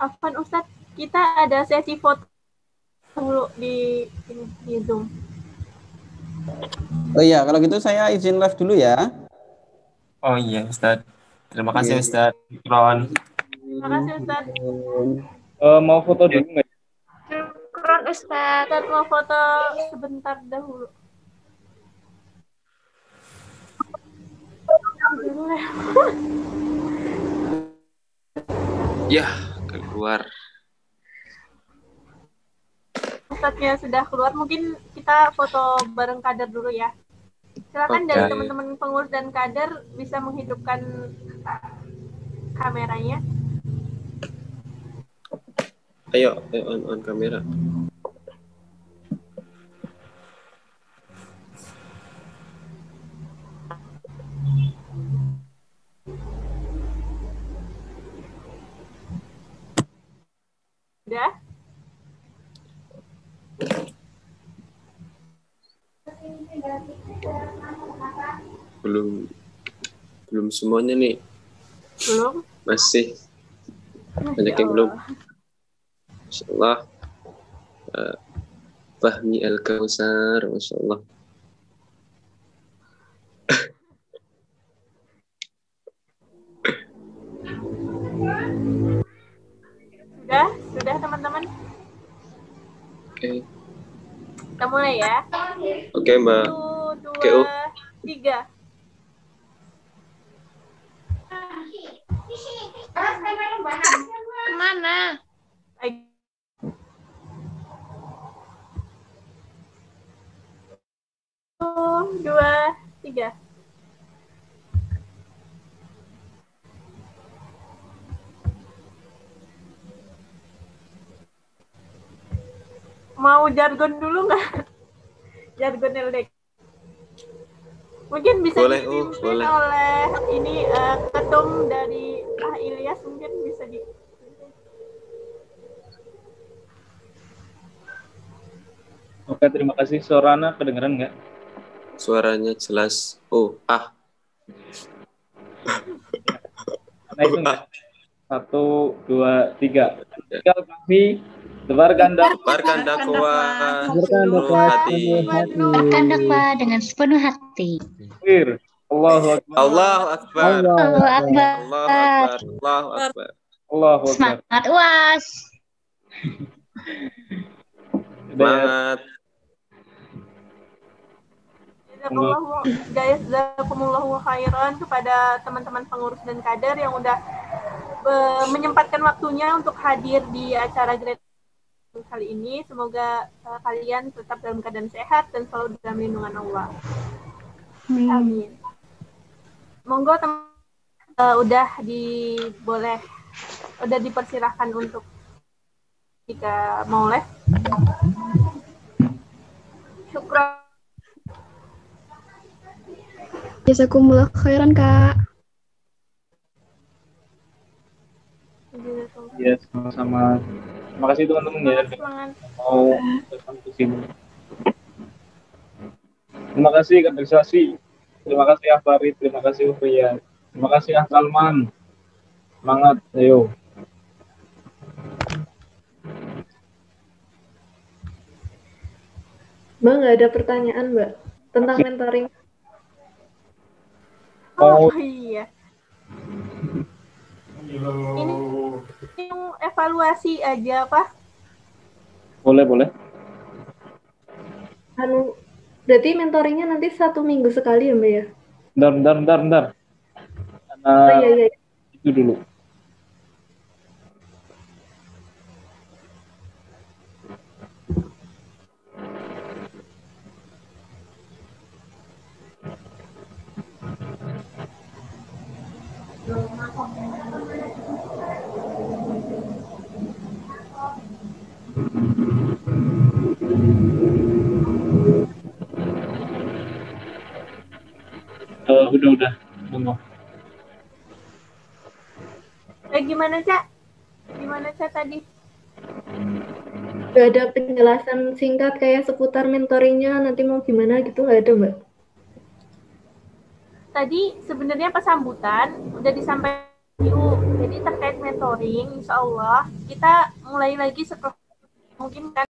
Afwan Ustadz, kita ada sesi foto dulu di Zoom. Oh iya, kalau gitu saya izin live dulu ya. Oh iya, Ustaz. Terima kasih, Iya. Ustaz. Ron. Terima kasih Ustadz. Mau foto dulu nggak? Syukron Ustadz. Ustadz mau foto sebentar dahulu. Ya, keluar. Ustadznya sudah keluar, mungkin kita foto bareng kader dulu ya. Silakan dari teman-teman pengurus dan kader bisa menghidupkan kameranya. Ayo, on kamera. Udah? Belum semuanya nih. Belum? Masih banyak yang belum. Insyaallah. Fahmi Al-Kausar, masyaallah. Sudah teman-teman. Oke. Kita mulai ya. Oke, Mbak. 1, 2, 3. Kemana? 1, 2, 3. Mau jargon dulu nggak? Jargon LDK. Mungkin bisa Boleh, dipimpin boleh. oleh ini ketum dari Ilyas, mungkin bisa di. Oke, terima kasih. Suaranya kedengeran nggak? Suaranya jelas. Nah, itu nggak? 1, 2, 3. Tinggal kami tebarkan dakwah seluruh hati. Tebarkan dakwah dengan sepenuh hati. Allahu Akbar. Allahu Akbar. Allahu Akbar. Allahu Akbar. Allahu Akbar. Allahu Akbar. Semangat UAS. Semangat. Jazakumullahu khairan kepada teman-teman pengurus dan kader yang udah menyempatkan waktunya untuk hadir di acara Great kali ini. Semoga kalian tetap dalam keadaan sehat dan selalu dalam lindungan Allah. Amin. Monggo udah dipersilahkan untuk jika mau live. Syukran. Jazakumullah khairan, Kak. Ya, sama-sama. Terima kasih teman-teman ya. Mau datang ke sini. Terima kasih kaderisasi. Terima kasih Farid. Terima kasih Ufriya. Terima kasih Salman. Semangat, ayo. Mbak, nggak ada pertanyaan, Mbak, tentang mentoring. Oh iya. Ini evaluasi aja, apa? Boleh. Berarti mentoringnya nanti 1 minggu sekali ya Mbak ya? Bentar. Karena iya. itu dulu. Udah. Tunggu. Gimana, Cak? Tadi? Gak ada penjelasan singkat kayak seputar mentoringnya nanti mau gimana gitu, nggak ada Mbak? Tadi sebenarnya pas sambutan udah disampaikan jadi terkait mentoring, insya Allah kita mulai lagi setelah mungkin kan